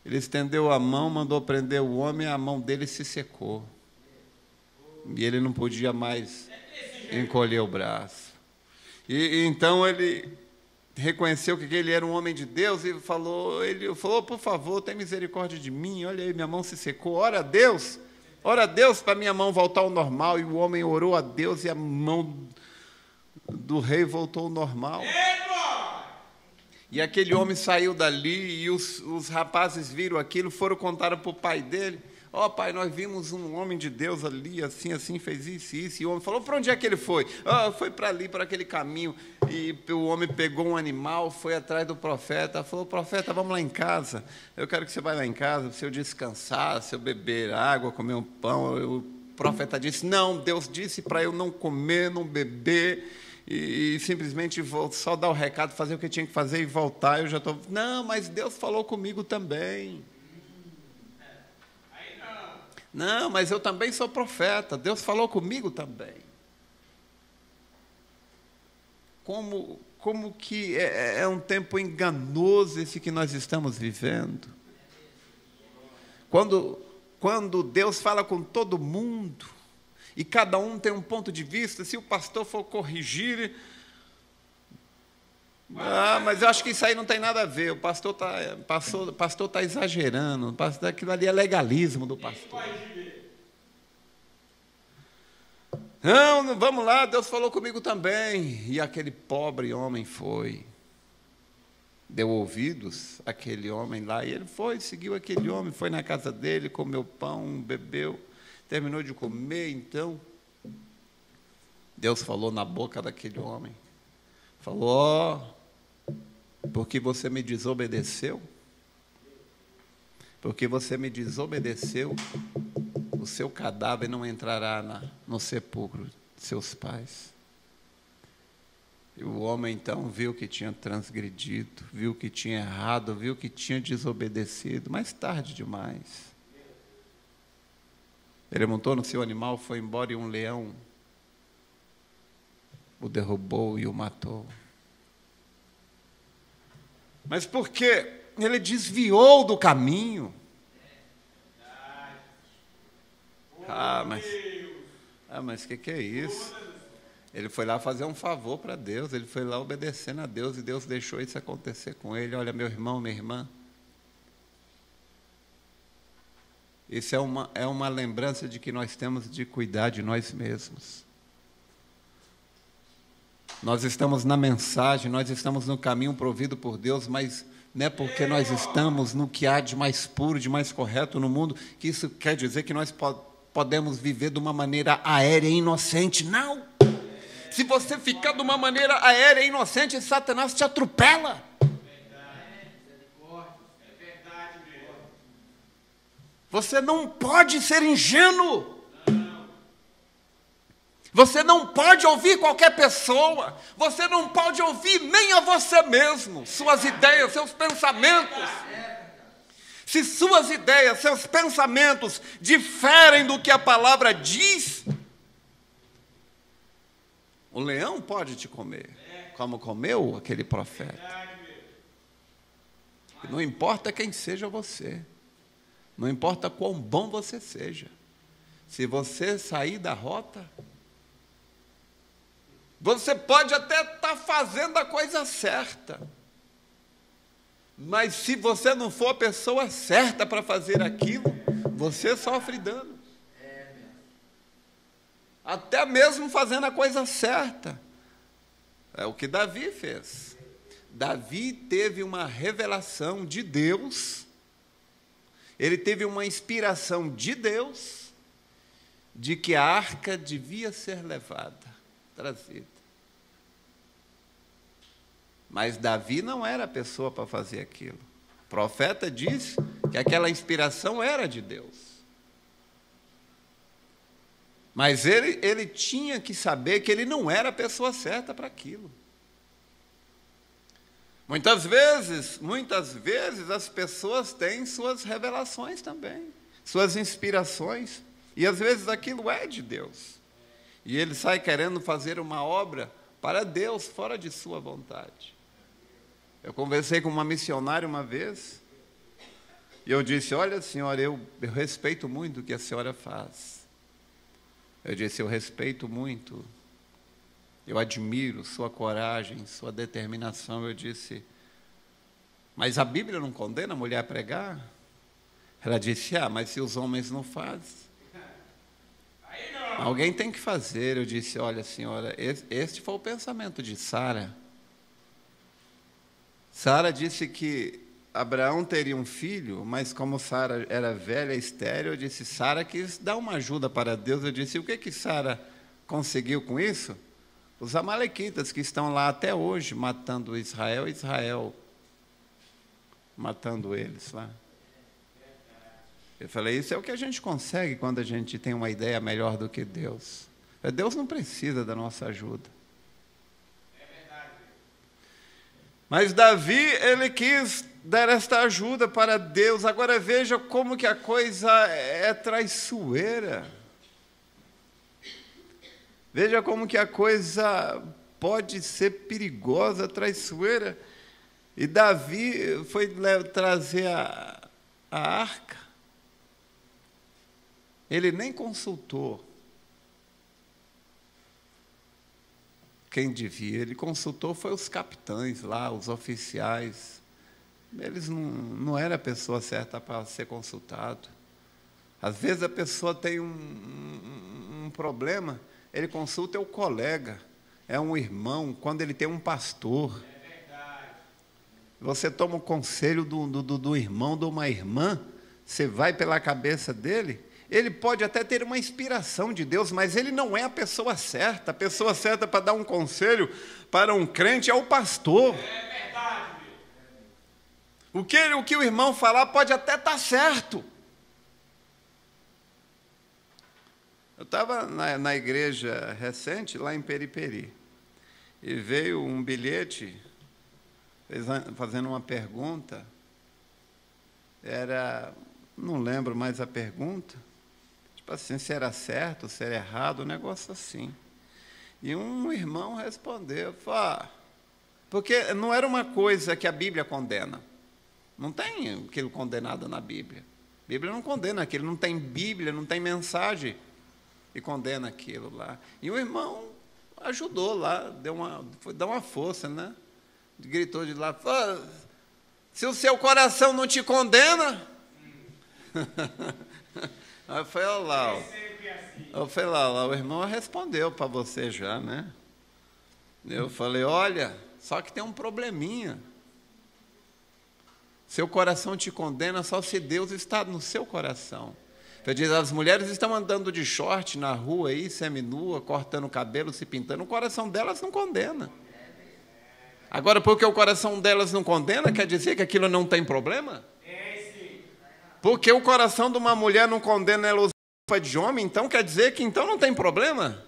Ele estendeu a mão, mandou prender o homem, a mão dele se secou. E ele não podia mais encolher o braço. E então ele reconheceu que ele era um homem de Deus e falou, por favor, tem misericórdia de mim, olha aí, minha mão se secou, ora a Deus para minha mão voltar ao normal. E o homem orou a Deus e a mão do rei voltou ao normal. E aquele homem saiu dali e os rapazes viram aquilo, foram contar para o pai dele: ó, pai, nós vimos um homem de Deus ali, assim, fez isso e isso. E o homem falou: para onde é que ele foi? Foi para ali, para aquele caminho. E o homem pegou um animal, foi atrás do profeta, falou: profeta, vamos lá em casa, eu quero que você vá lá em casa, se eu descansar, se eu beber água, comer um pão, eu profeta disse, não, Deus disse para eu não comer, não beber, e simplesmente vou só dar o recado, fazer o que tinha que fazer e voltar. Eu já estou, não, mas Deus falou comigo também. Não, mas eu também sou profeta, Deus falou comigo também. Como que é um tempo enganoso esse que nós estamos vivendo. Quando Deus fala com todo mundo, e cada um tem um ponto de vista, se o pastor for corrigir, mas eu acho que isso aí não tem nada a ver, o pastor está exagerando, aquilo ali é legalismo do pastor. Não, vamos lá, Deus falou comigo também. E aquele pobre homem foi, deu ouvidos àquele homem lá, e ele foi, seguiu aquele homem, foi na casa dele, comeu pão, bebeu, terminou de comer. Então Deus falou na boca daquele homem, falou, porque você me desobedeceu, o seu cadáver não entrará no sepulcro de seus pais. E o homem então viu que tinha transgredido, viu que tinha errado, viu que tinha desobedecido, mas tarde demais. Ele montou no seu animal, foi embora, e um leão o derrubou e o matou. Mas por quê? Ele desviou do caminho. Mas que é isso? Ele foi lá fazer um favor para Deus, ele foi lá obedecendo a Deus, e Deus deixou isso acontecer com ele. Olha, meu irmão, minha irmã, isso é uma lembrança de que nós temos de cuidar de nós mesmos. Nós estamos na mensagem, nós estamos no caminho provido por Deus, mas não é porque nós estamos no que há de mais puro, de mais correto no mundo, que isso quer dizer que nós podemos viver de uma maneira aérea e inocente. Não! Se você ficar de uma maneira aérea e inocente, Satanás te atropela. Você não pode ser ingênuo. Você não pode ouvir qualquer pessoa. Você não pode ouvir nem a você mesmo, suas ideias, seus pensamentos. Se suas ideias, seus pensamentos diferem do que a palavra diz, o leão pode te comer, como comeu aquele profeta. Não importa quem seja você, não importa quão bom você seja, se você sair da rota, você pode até estar fazendo a coisa certa, mas se você não for a pessoa certa para fazer aquilo, você sofre dano. Até mesmo fazendo a coisa certa. É o que Davi fez. Davi teve uma revelação de Deus, ele teve uma inspiração de Deus, de que a arca devia ser levada, trazida. Mas Davi não era a pessoa para fazer aquilo. O profeta disse que aquela inspiração era de Deus. Mas ele tinha que saber que ele não era a pessoa certa para aquilo. Muitas vezes as pessoas têm suas revelações também, suas inspirações, e às vezes aquilo é de Deus. E ele sai querendo fazer uma obra para Deus, fora de sua vontade. Eu conversei com uma missionária uma vez, e eu disse, olha, senhora, eu respeito muito o que a senhora faz. Eu disse, eu respeito muito, eu admiro sua coragem, sua determinação. Eu disse, mas a Bíblia não condena a mulher a pregar? Ela disse, mas se os homens não fazem, alguém tem que fazer. Eu disse, olha, senhora, este foi o pensamento de Sara. Sara disse que Abraão teria um filho, mas como Sara era velha, estéril, eu disse, Sara quis dar uma ajuda para Deus. Eu disse, o que Sara conseguiu com isso? Os amalequitas que estão lá até hoje, matando Israel matando eles lá. Eu falei, isso é o que a gente consegue quando a gente tem uma ideia melhor do que Deus. Deus não precisa da nossa ajuda. Mas Davi, ele quis dar esta ajuda para Deus. Agora veja como que a coisa é traiçoeira. Veja como que a coisa pode ser perigosa, traiçoeira. E Davi foi trazer a arca. Ele nem consultou quem devia. Ele consultou foi os capitães lá, os oficiais. Eles não eram a pessoa certa para ser consultado. Às vezes a pessoa tem um problema, ele consulta o colega, é um irmão, quando ele tem um pastor. Você toma o conselho do irmão, de uma irmã, você vai pela cabeça dele, ele pode até ter uma inspiração de Deus, mas ele não é a pessoa certa. A pessoa certa para dar um conselho para um crente é o pastor. É verdade. O que o irmão falar pode até estar certo. Eu estava na igreja recente, lá em Periperi, e veio um bilhete fazendo uma pergunta. Não lembro mais a pergunta. Tipo assim, se era certo, se era errado, um negócio assim. E um irmão respondeu, porque não era uma coisa que a Bíblia condena. Não tem aquilo condenado na Bíblia. A Bíblia não condena aquilo, não tem Bíblia, não tem mensagem e condena aquilo lá. E o irmão ajudou lá, foi dar uma força, né? Gritou de lá, se o seu coração não te condena... Aí foi lá, o irmão respondeu para você já, né? Eu falei, olha, só que tem um probleminha. Seu coração te condena só se Deus está no seu coração. Então, diz, as mulheres estão andando de short na rua aí, seminua, cortando o cabelo, se pintando, o coração delas não condena. Agora, porque o coração delas não condena, quer dizer que aquilo não tem problema? Porque o coração de uma mulher não condena ela usar roupa de homem, então quer dizer que então não tem problema?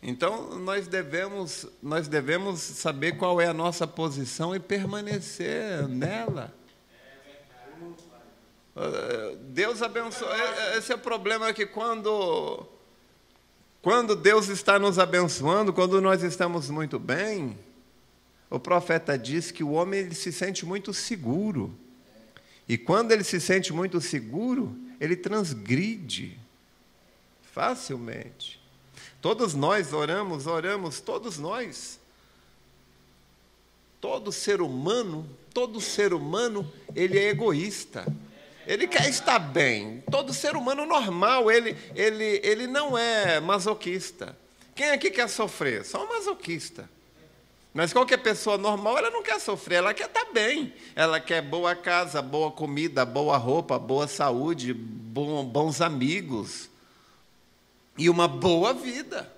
Então nós devemos saber qual é a nossa posição e permanecer nela. Deus abençoe. Esse é o problema, que quando Deus está nos abençoando, quando nós estamos muito bem, o profeta diz que o homem ele se sente muito seguro. E quando ele se sente muito seguro, ele transgride facilmente. Todos nós oramos, todos nós. Todo ser humano, ele é egoísta. Ele quer estar bem. Todo ser humano normal, ele não é masoquista. Quem aqui quer sofrer? Só um masoquista. Mas qualquer pessoa normal, ela não quer sofrer, ela quer estar bem. Ela quer boa casa, boa comida, boa roupa, boa saúde, bons amigos e uma boa vida.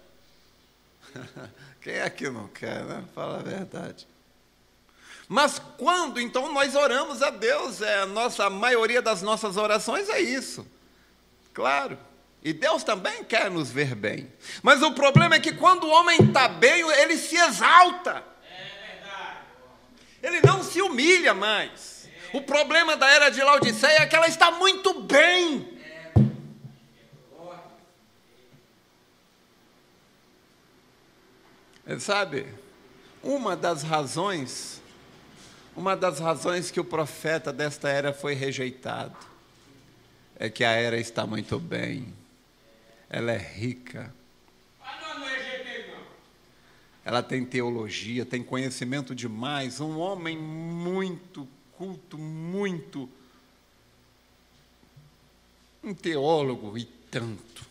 Quem é que não quer, né? Fala a verdade. Mas quando, então, nós oramos a Deus, a maioria das nossas orações é isso. Claro. E Deus também quer nos ver bem. Mas o problema é que quando o homem está bem, ele se exalta. É verdade. Ele não se humilha mais. O problema da era de Laodiceia é que ela está muito bem. Sabe, uma das razões que o profeta desta era foi rejeitado é que a era está muito bem. Ela é rica. Não é jeito não. Ela tem teologia, tem conhecimento demais. Um homem muito culto, um teólogo e tanto.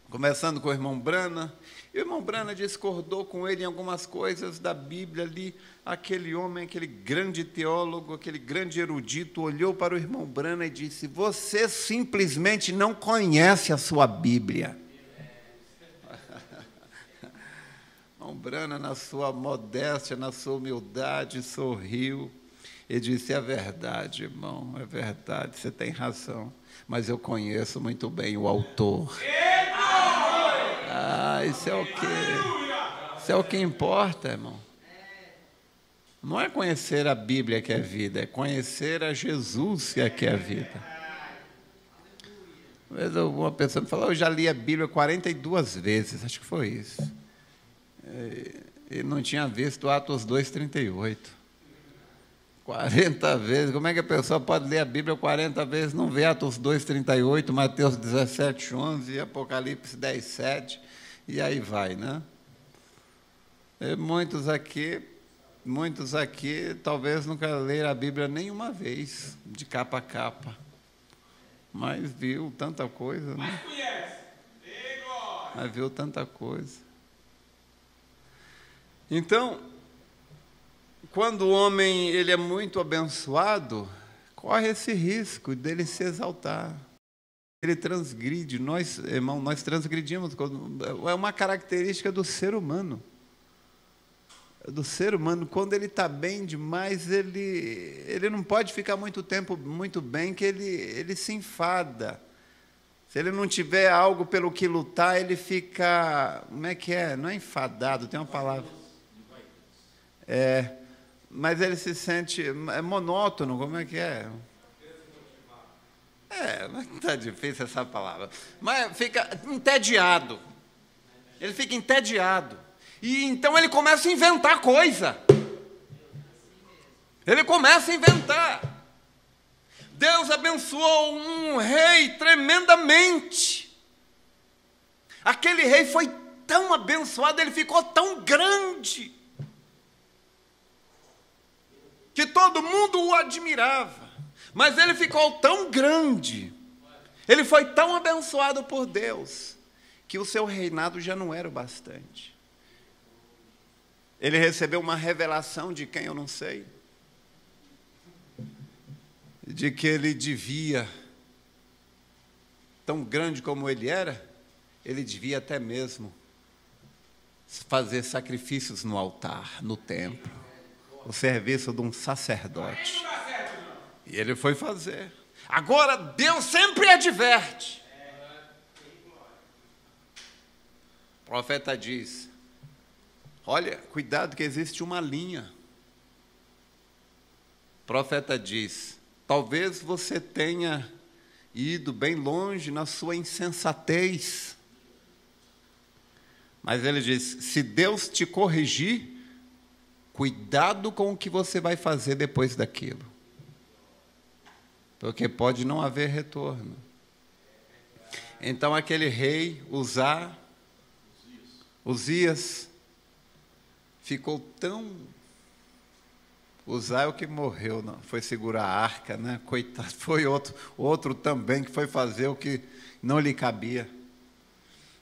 Começando com o irmão Brana. E o irmão Brana discordou com ele em algumas coisas da Bíblia ali. Aquele homem, aquele grande teólogo, aquele grande erudito, olhou para o irmão Brana e disse: você simplesmente não conhece a sua Bíblia. O irmão Brana, na sua modéstia, na sua humildade, sorriu. Ele disse, é verdade, irmão, é verdade, você tem razão, mas eu conheço muito bem o autor. Isso é o quê? Isso é o que importa, irmão. Não é conhecer a Bíblia que é vida, é conhecer a Jesus que é vida. Uma vez uma pessoa me falou, eu já li a Bíblia 42 vezes, acho que foi isso. E não tinha visto Atos 2:38. 40 vezes, como é que a pessoa pode ler a Bíblia 40 vezes, não vê Atos 2:38, Mateus 17:11, Apocalipse 10:7, e aí vai, né? E muitos aqui talvez nunca leram a Bíblia nenhuma vez, de capa a capa, mas viu tanta coisa, né? Mas viu tanta coisa. Então, quando o homem ele é muito abençoado, corre esse risco dele se exaltar. Ele transgride. Nós, irmão, nós transgredimos. É uma característica do ser humano. Do ser humano, quando ele está bem demais, ele não pode ficar muito tempo muito bem, que ele se enfada. Se ele não tiver algo pelo que lutar, ele fica, como é que é? Não é enfadado, tem uma palavra. Mas ele se sente monótono, como é que é? Está difícil essa palavra. Mas fica entediado. Ele fica entediado. E então ele começa a inventar coisa. Ele começa a inventar. Deus abençoou um rei tremendamente. Aquele rei foi tão abençoado, ele ficou tão grande, que todo mundo o admirava, mas ele ficou tão grande, ele foi tão abençoado por Deus, que o seu reinado já não era o bastante. Ele recebeu uma revelação de quem eu não sei, de que ele devia, tão grande como ele era, ele devia até mesmo fazer sacrifícios no altar, no templo, o serviço de um sacerdote. E ele foi fazer. Agora, Deus sempre adverte. O profeta diz, olha, cuidado que existe uma linha. O profeta diz, talvez você tenha ido bem longe na sua insensatez. Mas ele diz, se Deus te corrigir, cuidado com o que você vai fazer depois daquilo, porque pode não haver retorno. Então aquele rei, Uzias, ficou tão... Uzá é o que morreu, não, foi segurar a arca, né? Coitado, foi outro também que foi fazer o que não lhe cabia.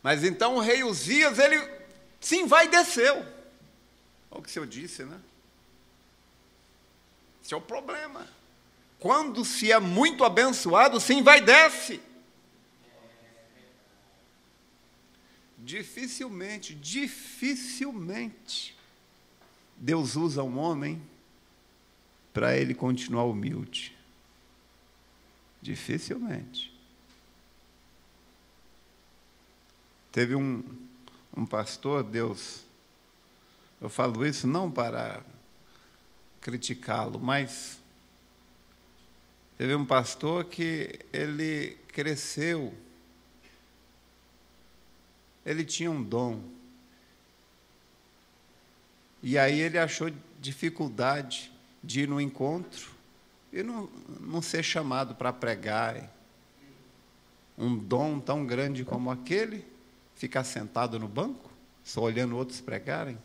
Mas então o rei Uzias, ele se envaideceu. Olha o que o senhor disse, né? Esse é o problema. Quando se é muito abençoado, se envaidece. Dificilmente, Deus usa um homem para ele continuar humilde. Dificilmente. Teve um pastor, eu falo isso não para criticá-lo, mas teve um pastor que ele cresceu, ele tinha um dom, e aí ele achou dificuldade de ir no encontro e não ser chamado para pregar. Um dom tão grande como aquele, ficar sentado no banco, só olhando outros pregarem.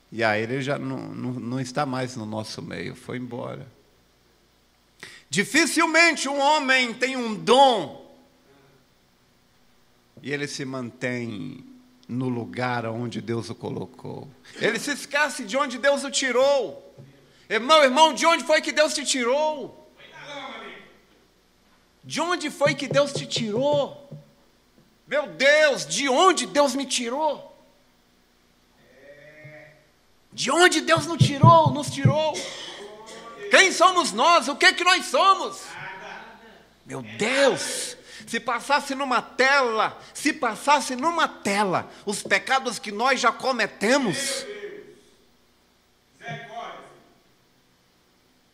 E aí ele já não está mais no nosso meio, foi embora. Dificilmente um homem tem um dom e ele se mantém no lugar onde Deus o colocou. Ele se esquece de onde Deus o tirou. Irmão, de onde foi que Deus te tirou? De onde foi que Deus te tirou? Meu Deus, de onde Deus me tirou? De onde Deus nos tirou? Quem somos nós? O que é que nós somos? Meu Deus, se passasse numa tela os pecados que nós já cometemos,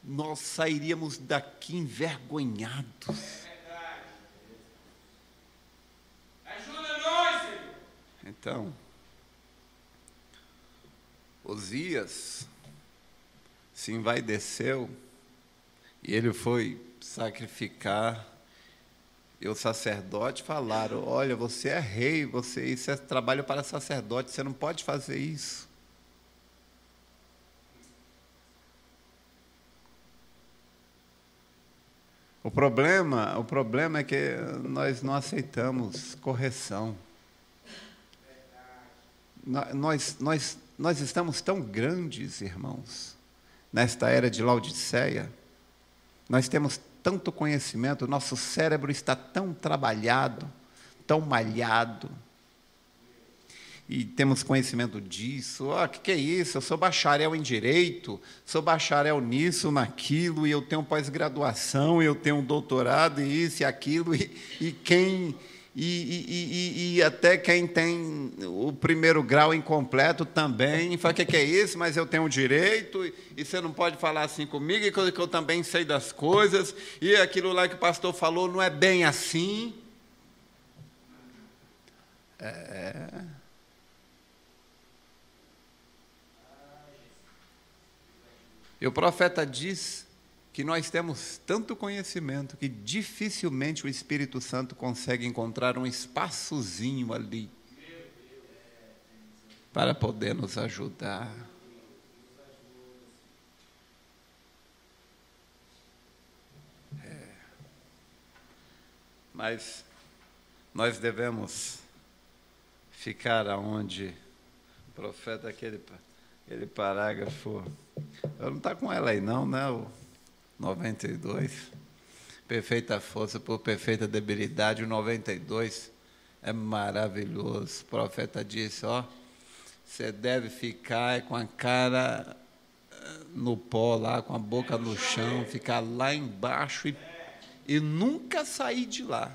nós sairíamos daqui envergonhados. Ajuda nós, Senhor. Então, Osias se envaideceu e ele foi sacrificar, e o sacerdote falaram: olha, você é rei, isso é trabalho para sacerdote, você não pode fazer isso. O problema é que nós não aceitamos correção. Nós estamos tão grandes, irmãos, nesta era de Laodiceia. Nós temos tanto conhecimento, nosso cérebro está tão trabalhado, tão malhado, e temos conhecimento disso. Que é isso? Eu sou bacharel em Direito, sou bacharel nisso, naquilo, e eu tenho pós-graduação, e eu tenho um doutorado, e isso e aquilo, e até quem tem o primeiro grau incompleto também fala: que é isso? Mas eu tenho direito, e você não pode falar assim comigo, e que eu também sei das coisas, e aquilo lá que o pastor falou não é bem assim. E o profeta diz que nós temos tanto conhecimento que dificilmente o Espírito Santo consegue encontrar um espaçozinho ali para poder nos ajudar. Mas nós devemos ficar aonde o profeta, aquele parágrafo, eu não está com ela aí não, né? O 92, perfeita força por perfeita debilidade. O 92 é maravilhoso. O profeta disse: você deve ficar com a cara no pó lá, com a boca no chão, ficar lá embaixo e nunca sair de lá.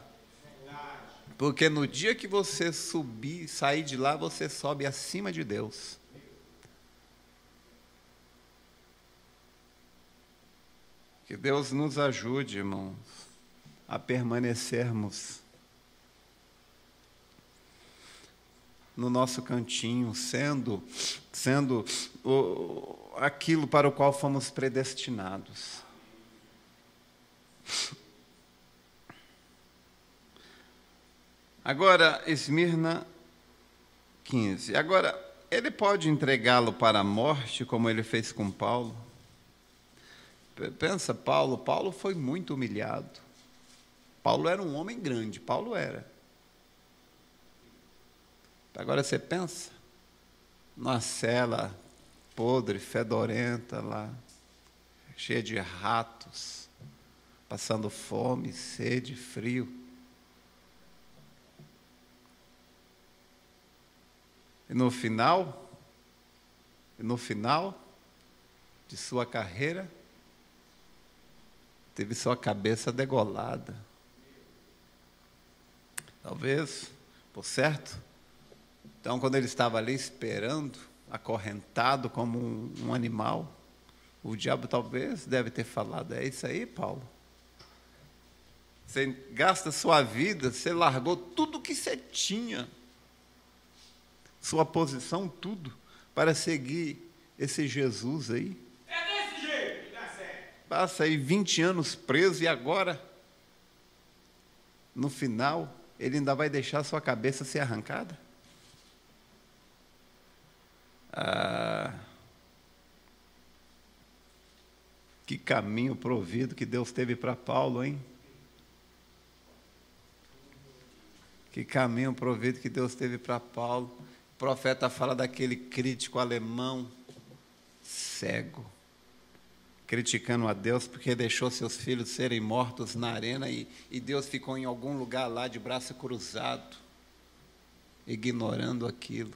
Porque no dia que você sair de lá, você sobe acima de Deus. Que Deus nos ajude, irmãos, a permanecermos no nosso cantinho, sendo aquilo para o qual fomos predestinados. Agora, Esmirna 15. Agora, ele pode entregá-lo para a morte, como ele fez com Paulo? Pensa, Paulo foi muito humilhado. Paulo era um homem grande, Paulo era. Agora você pensa, numa cela podre, fedorenta lá, cheia de ratos, passando fome, sede, frio. E no final de sua carreira, teve sua cabeça degolada. Talvez, por certo. Então, quando ele estava ali esperando, acorrentado como um animal, o diabo talvez deve ter falado: é isso aí, Paulo? Você gasta sua vida, você largou tudo que você tinha, sua posição, tudo, para seguir esse Jesus aí. Passa aí 20 anos preso e agora, no final, ele ainda vai deixar sua cabeça ser arrancada? Que caminho provido que Deus teve para Paulo, hein? Que caminho provido que Deus teve para Paulo. O profeta fala daquele crítico alemão cego, criticando a Deus porque deixou seus filhos serem mortos na arena e Deus ficou em algum lugar lá de braço cruzado, ignorando aquilo.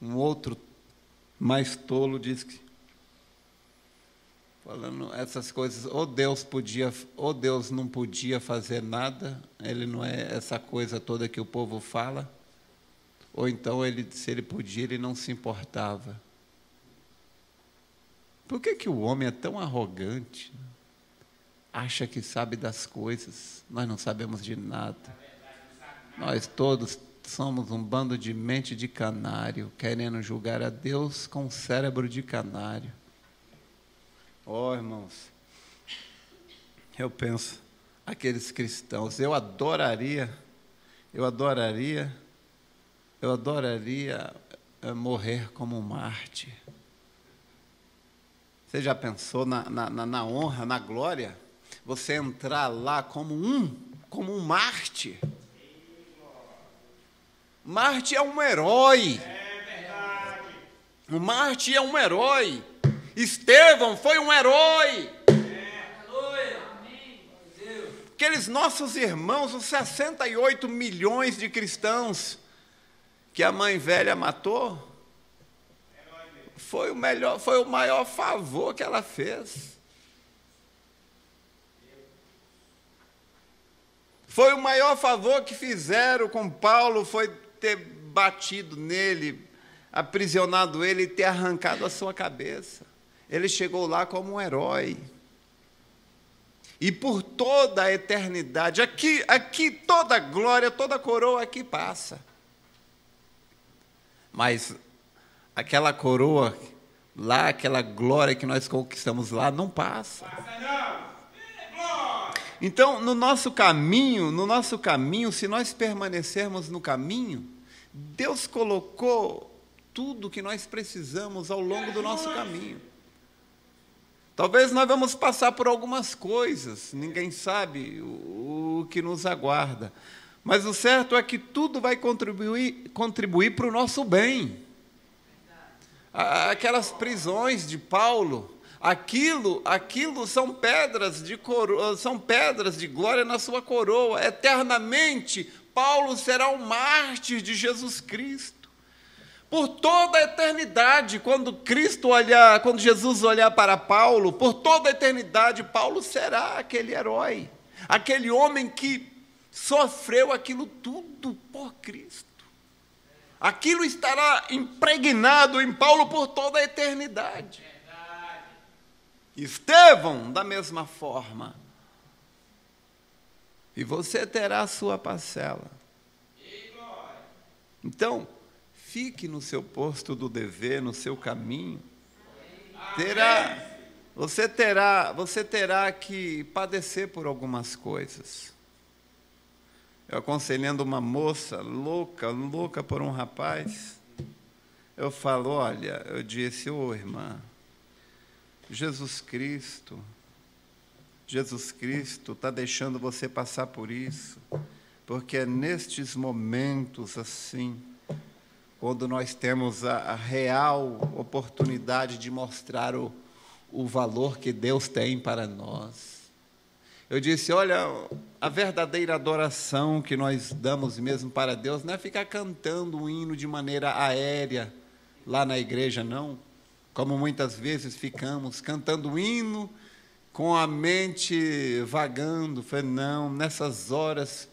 Um outro mais tolo diz que, falando essas coisas, ou Deus não podia fazer nada, ele não é essa coisa toda que o povo fala, ou então se ele podia, ele não se importava. Por que o homem é tão arrogante? Acha que sabe das coisas, nós não sabemos de nada. Nós todos somos um bando de mente de canário, querendo julgar a Deus com cérebro de canário. Irmãos, eu penso, aqueles cristãos, eu adoraria morrer como um mártir. Você já pensou na honra, na glória? Você entrar lá como um mártir? Mártir é um herói. O mártir é um herói. Estevão foi um herói. Aqueles nossos irmãos, os 68 milhões de cristãos que a mãe velha matou, foi o maior favor que ela fez. Foi o maior favor que fizeram com Paulo, foi ter batido nele, aprisionado ele e ter arrancado a sua cabeça. Ele chegou lá como um herói. E por toda a eternidade, aqui toda glória, toda coroa aqui passa. Mas aquela coroa lá, aquela glória que nós conquistamos lá, não passa. Então, no nosso caminho, se nós permanecermos no caminho, Deus colocou tudo que nós precisamos ao longo do nosso caminho. Talvez nós vamos passar por algumas coisas, ninguém sabe o que nos aguarda. Mas o certo é que tudo vai contribuir para o nosso bem. Aquelas prisões de Paulo, aquilo são pedras de glória na sua coroa. Eternamente, Paulo será um mártir de Jesus Cristo. Por toda a eternidade, quando Jesus olhar para Paulo, por toda a eternidade, Paulo será aquele herói, aquele homem que sofreu aquilo tudo por Cristo. Aquilo estará impregnado em Paulo por toda a eternidade. Estevão, da mesma forma. E você terá a sua parcela. Então, fique no seu posto do dever, no seu caminho. Você terá que padecer por algumas coisas. Eu aconselhando uma moça louca por um rapaz, eu falo, olha, eu disse, irmã, Jesus Cristo está deixando você passar por isso, porque é nestes momentos assim, quando nós temos a real oportunidade de mostrar o valor que Deus tem para nós. Eu disse, olha, a verdadeira adoração que nós damos mesmo para Deus não é ficar cantando um hino de maneira aérea lá na igreja, não. Como muitas vezes ficamos cantando um hino com a mente vagando. Falei, não, nessas horas,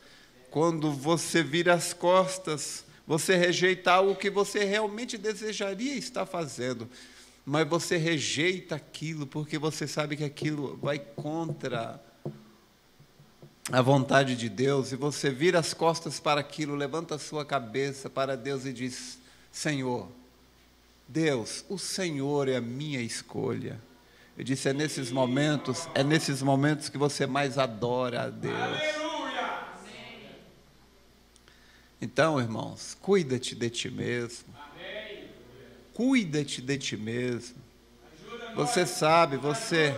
quando você vira as costas, você rejeita algo que você realmente desejaria estar fazendo, mas você rejeita aquilo porque você sabe que aquilo vai contra a vontade de Deus, e você vira as costas para aquilo, levanta a sua cabeça para Deus e diz, Senhor, Deus, o Senhor é a minha escolha. Eu disse, é nesses momentos que você mais adora a Deus. Aleluia! Então, irmãos, cuida-te de ti mesmo. Cuida-te de ti mesmo. Você sabe, você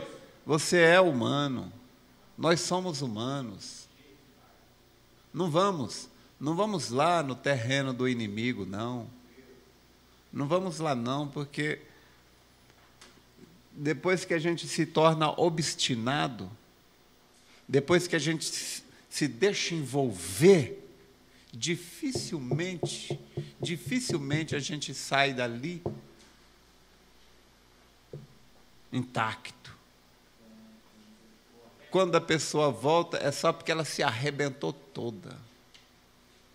é humano. Nós somos humanos. Não vamos lá no terreno do inimigo, não. Não vamos lá, não, porque depois que a gente se torna obstinado, depois que a gente se deixa envolver, dificilmente a gente sai dali intacto. Quando a pessoa volta, é só porque ela se arrebentou toda.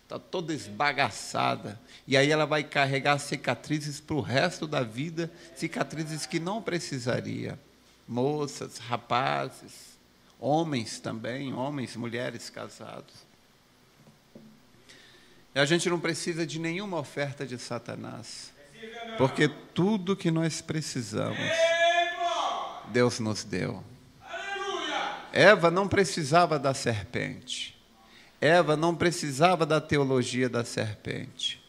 Está toda esbagaçada. E aí ela vai carregar cicatrizes para o resto da vida, cicatrizes que não precisaria. Moças, rapazes, homens também, homens, mulheres casados. E a gente não precisa de nenhuma oferta de Satanás, porque tudo que nós precisamos, Deus nos deu. Eva não precisava da serpente. Eva não precisava da teologia da serpente.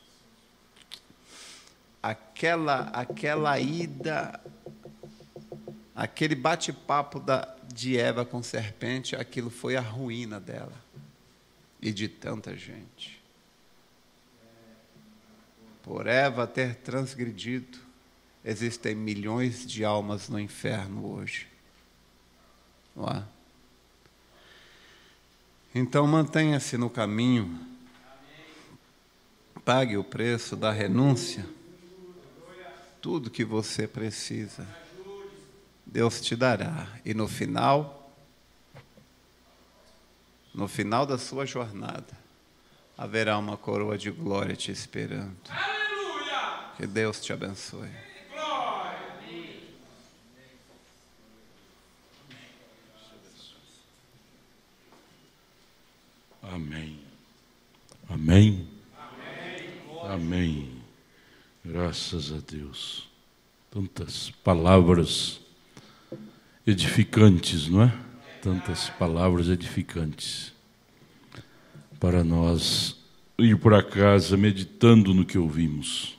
Aquela ida, aquele bate-papo de Eva com serpente, aquilo foi a ruína dela e de tanta gente. Por Eva ter transgredido, existem milhões de almas no inferno hoje. Não é? Então mantenha-se no caminho, pague o preço da renúncia, tudo que você precisa, Deus te dará. E no final da sua jornada, haverá uma coroa de glória te esperando. Que Deus te abençoe. Amém. Amém. Amém. Graças a Deus. Tantas palavras edificantes, não é? Tantas palavras edificantes para nós ir para casa meditando no que ouvimos.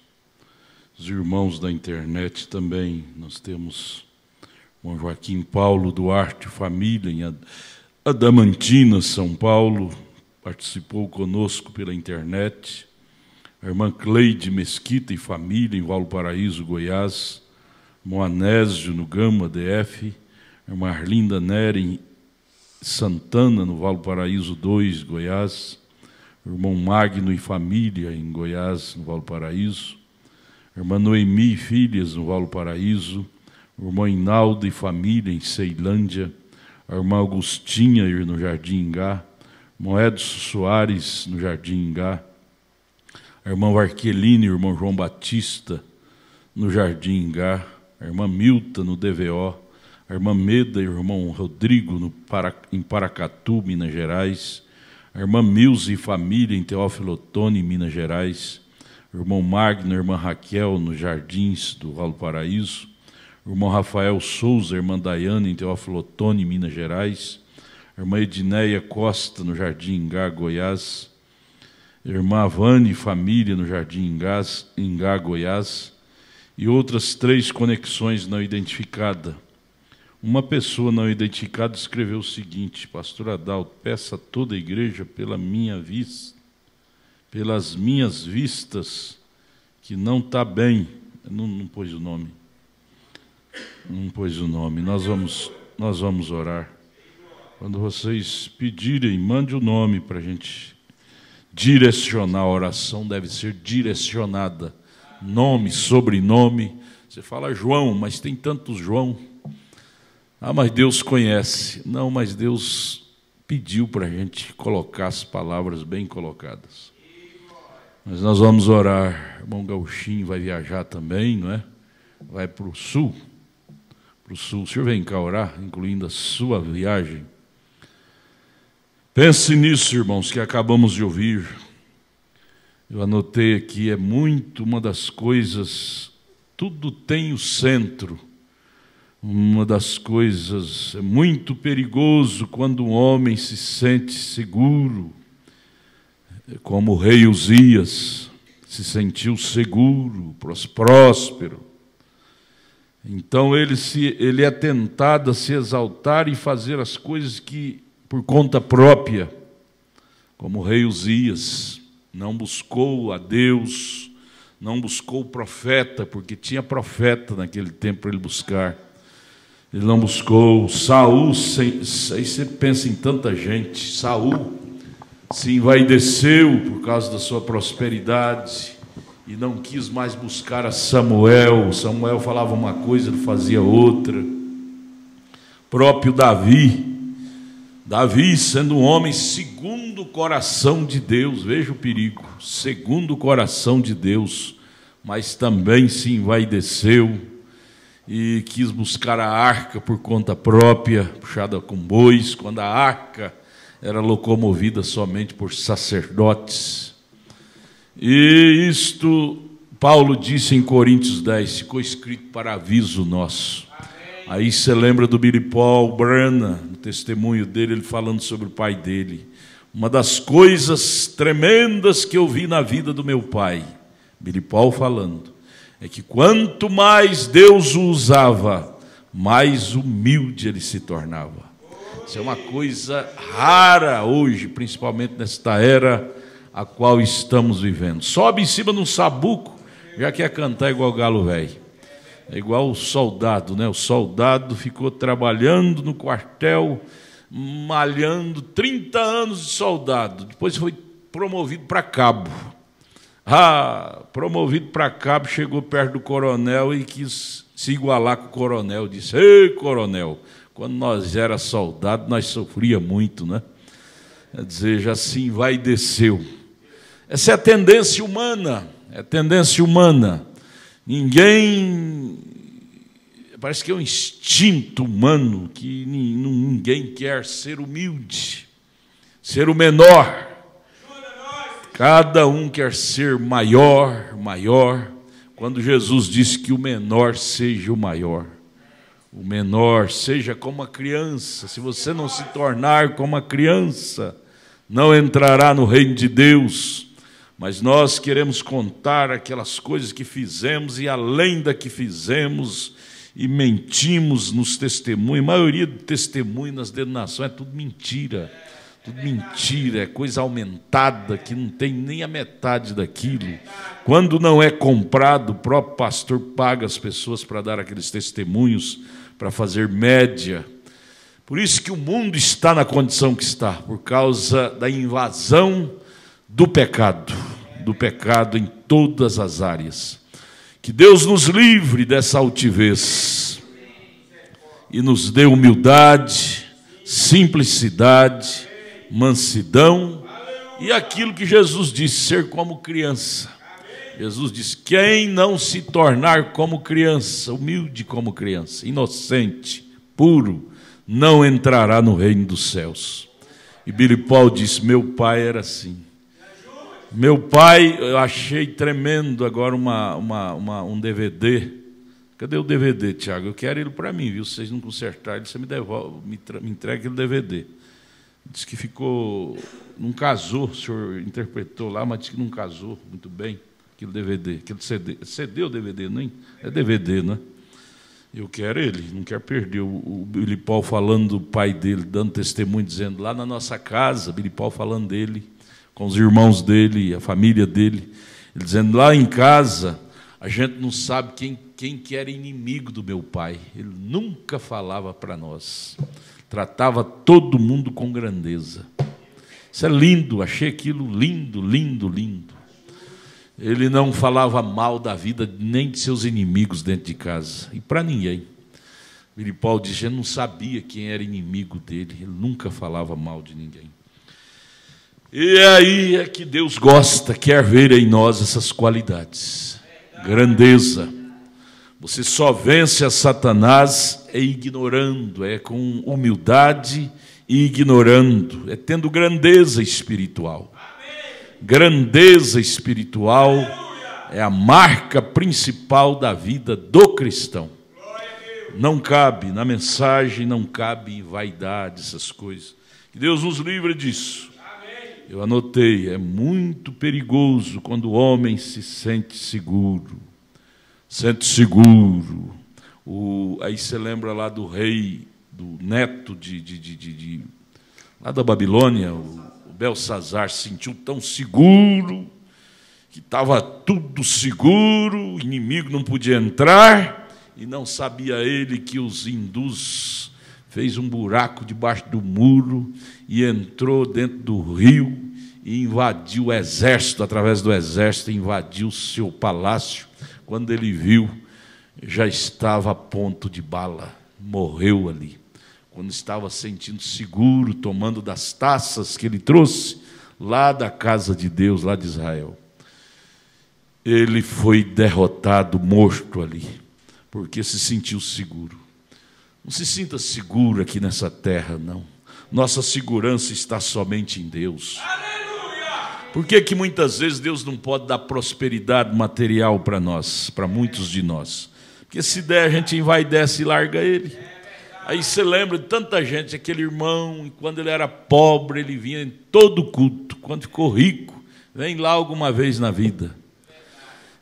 Os irmãos da internet também, nós temos o Joaquim Paulo Duarte, família em Adamantina, São Paulo, participou conosco pela internet. A irmã Cleide Mesquita e família em Valparaíso, Goiás. Irmão Anésio no Gama, DF. A irmã Arlinda Nery em Santana, no Valparaíso 2, Goiás. O irmão Magno e família em Goiás, no Valparaíso. A irmã Noemi e filhas no Valparaíso. O irmão Inaldo e família em Ceilândia. A irmã Augustinha no Jardim Ingá. O irmão Edson Soares no Jardim Ingá. A irmã Varqueline e o irmão João Batista no Jardim Ingá. A irmã Milta no DVO. A irmã Meda e o irmão Rodrigo em Paracatu, Minas Gerais. A irmã Milza e família em Teófilo Otoni, Minas Gerais. O irmão Magno e a irmã Raquel nos Jardins do Valparaíso. O irmão Rafael Souza, a irmã Daiane em Teófilo Otoni, Minas Gerais. A irmã Edneia Costa no Jardim Ingá, Goiás. A irmã Avane e família no Jardim Ingá, Goiás. E outras 3 conexões não identificadas. Uma pessoa não identificada escreveu o seguinte: Pastor Adalto, peça a toda a igreja pelas minhas vistas, que não está bem. Não pôs o nome. Não pôs o nome. Nós vamos orar. Quando vocês pedirem, mande o nome para a gente direcionar. A oração deve ser direcionada. Nome, sobrenome. Você fala João, mas tem tantos João. Ah, mas Deus conhece. Não, mas Deus pediu para a gente colocar as palavras bem colocadas. Mas nós vamos orar. O irmão Gauchinho vai viajar também, não é? Vai para o sul. Para o sul. O senhor vem cá orar, incluindo a sua viagem. Pense nisso, irmãos, que acabamos de ouvir. Eu anotei aqui, é muito uma das coisas, tudo tem o centro. Uma das coisas, é muito perigoso quando um homem se sente seguro, como o rei Uzias se sentiu seguro, próspero. Então ele é tentado a se exaltar e fazer as coisas que por conta própria, como o rei Uzias, não buscou a Deus, não buscou o profeta, porque tinha profeta naquele tempo para ele buscar. Ele não buscou. Saul, aí você pensa em tanta gente. Saul se envaideceu por causa da sua prosperidade e não quis mais buscar a Samuel. Samuel falava uma coisa, ele fazia outra. próprio Davi. Davi, sendo um homem segundo o coração de Deus, veja o perigo, segundo o coração de Deus, mas também se envaideceu e quis buscar a arca por conta própria, puxada com bois, quando a arca era locomovida somente por sacerdotes. E isto, Paulo disse em Coríntios 10, ficou escrito para aviso nosso. Aí você lembra do Billy Paul Branham, no testemunho dele, ele falando sobre o pai dele. Uma das coisas tremendas que eu vi na vida do meu pai, Billy Paul falando, é que quanto mais Deus o usava, mais humilde ele se tornava. Isso é uma coisa rara hoje, principalmente nesta era a qual estamos vivendo. Sobe em cima de um sabuco, já quer cantar igual galo velho. É igual o soldado, né? O soldado ficou trabalhando no quartel, malhando 30 anos de soldado. Depois foi promovido para cabo. Promovido para cabo, chegou perto do coronel e quis se igualar com o coronel. Disse: ei, coronel, quando nós era soldado, nós sofria muito, né? Quer dizer, já se envaideceu. Essa é a tendência humana, Ninguém, parece que é um instinto humano que ninguém quer ser humilde, ser o menor. Cada um quer ser maior. Quando Jesus disse que o menor seja o maior. O menor seja como a criança. Se você não se tornar como a criança, não entrará no reino de Deus. Mas nós queremos contar aquelas coisas que fizemos e além da que fizemos, e mentimos nos testemunhos. A maioria do testemunho nas denominações é tudo mentira, é coisa aumentada que não tem nem a metade daquilo. Quando não é comprado, o próprio pastor paga as pessoas para dar aqueles testemunhos, para fazer média. Por isso que o mundo está na condição que está, por causa da invasão do pecado em todas as áreas. Que Deus nos livre dessa altivez e nos dê humildade, simplicidade, mansidão e aquilo que Jesus disse, ser como criança. Jesus disse: quem não se tornar como criança, humilde como criança, inocente, puro, não entrará no reino dos céus. E Billy Paul disse: meu pai era assim. Meu pai, eu achei tremendo agora um DVD. Cadê o DVD, Tiago? Eu quero ele para mim, viu? Se vocês não consertarem, você me devolve, me entrega aquele DVD. Diz que ficou, não casou, o senhor interpretou lá, mas disse que não casou muito bem aquele DVD, aquele CD. CD ou DVD, nem? É DVD, né? Eu quero ele, não quero perder. O Billy Paul falando do pai dele, dando testemunho, dizendo, lá na nossa casa, Billy Paul falando dele, com os irmãos dele, a família dele, ele dizendo, lá em casa, a gente não sabe quem que era inimigo do meu pai. Ele nunca falava para nós. Tratava todo mundo com grandeza. Isso é lindo, achei aquilo lindo. Ele não falava mal da vida nem de seus inimigos dentro de casa, e para ninguém. Billy Paul disse, ele não sabia quem era inimigo dele, ele nunca falava mal de ninguém. E aí é que Deus gosta, quer ver em nós essas qualidades. Grandeza. Você só vence a Satanás ignorando, com humildade e ignorando, tendo grandeza espiritual. Grandeza espiritual é a marca principal da vida do cristão. Não cabe, na mensagem não cabe vaidade, essas coisas. Que Deus nos livre disso. Eu anotei, é muito perigoso quando o homem se sente seguro. Aí você lembra lá do rei, do neto lá da Babilônia, o Belsazar se sentiu tão seguro, que estava tudo seguro, o inimigo não podia entrar, e não sabia ele que os hindus fez um buraco debaixo do muro e entrou dentro do rio e invadiu o exército, através do exército, invadiu o seu palácio. Quando ele viu, já estava a ponto de bala, morreu ali. quando estava sentindo seguro, tomando das taças que ele trouxe lá da casa de Deus, lá de Israel. Ele foi derrotado, morto ali, porque se sentiu seguro. Não se sinta seguro aqui nessa terra, não. Nossa segurança está somente em Deus. Por que que muitas vezes Deus não pode dar prosperidade material para nós, para muitos de nós? Porque se der, a gente envaidece e larga Ele. Aí você lembra de tanta gente, aquele irmão, quando ele era pobre, ele vinha em todo culto. Quando ficou rico, vem lá alguma vez na vida.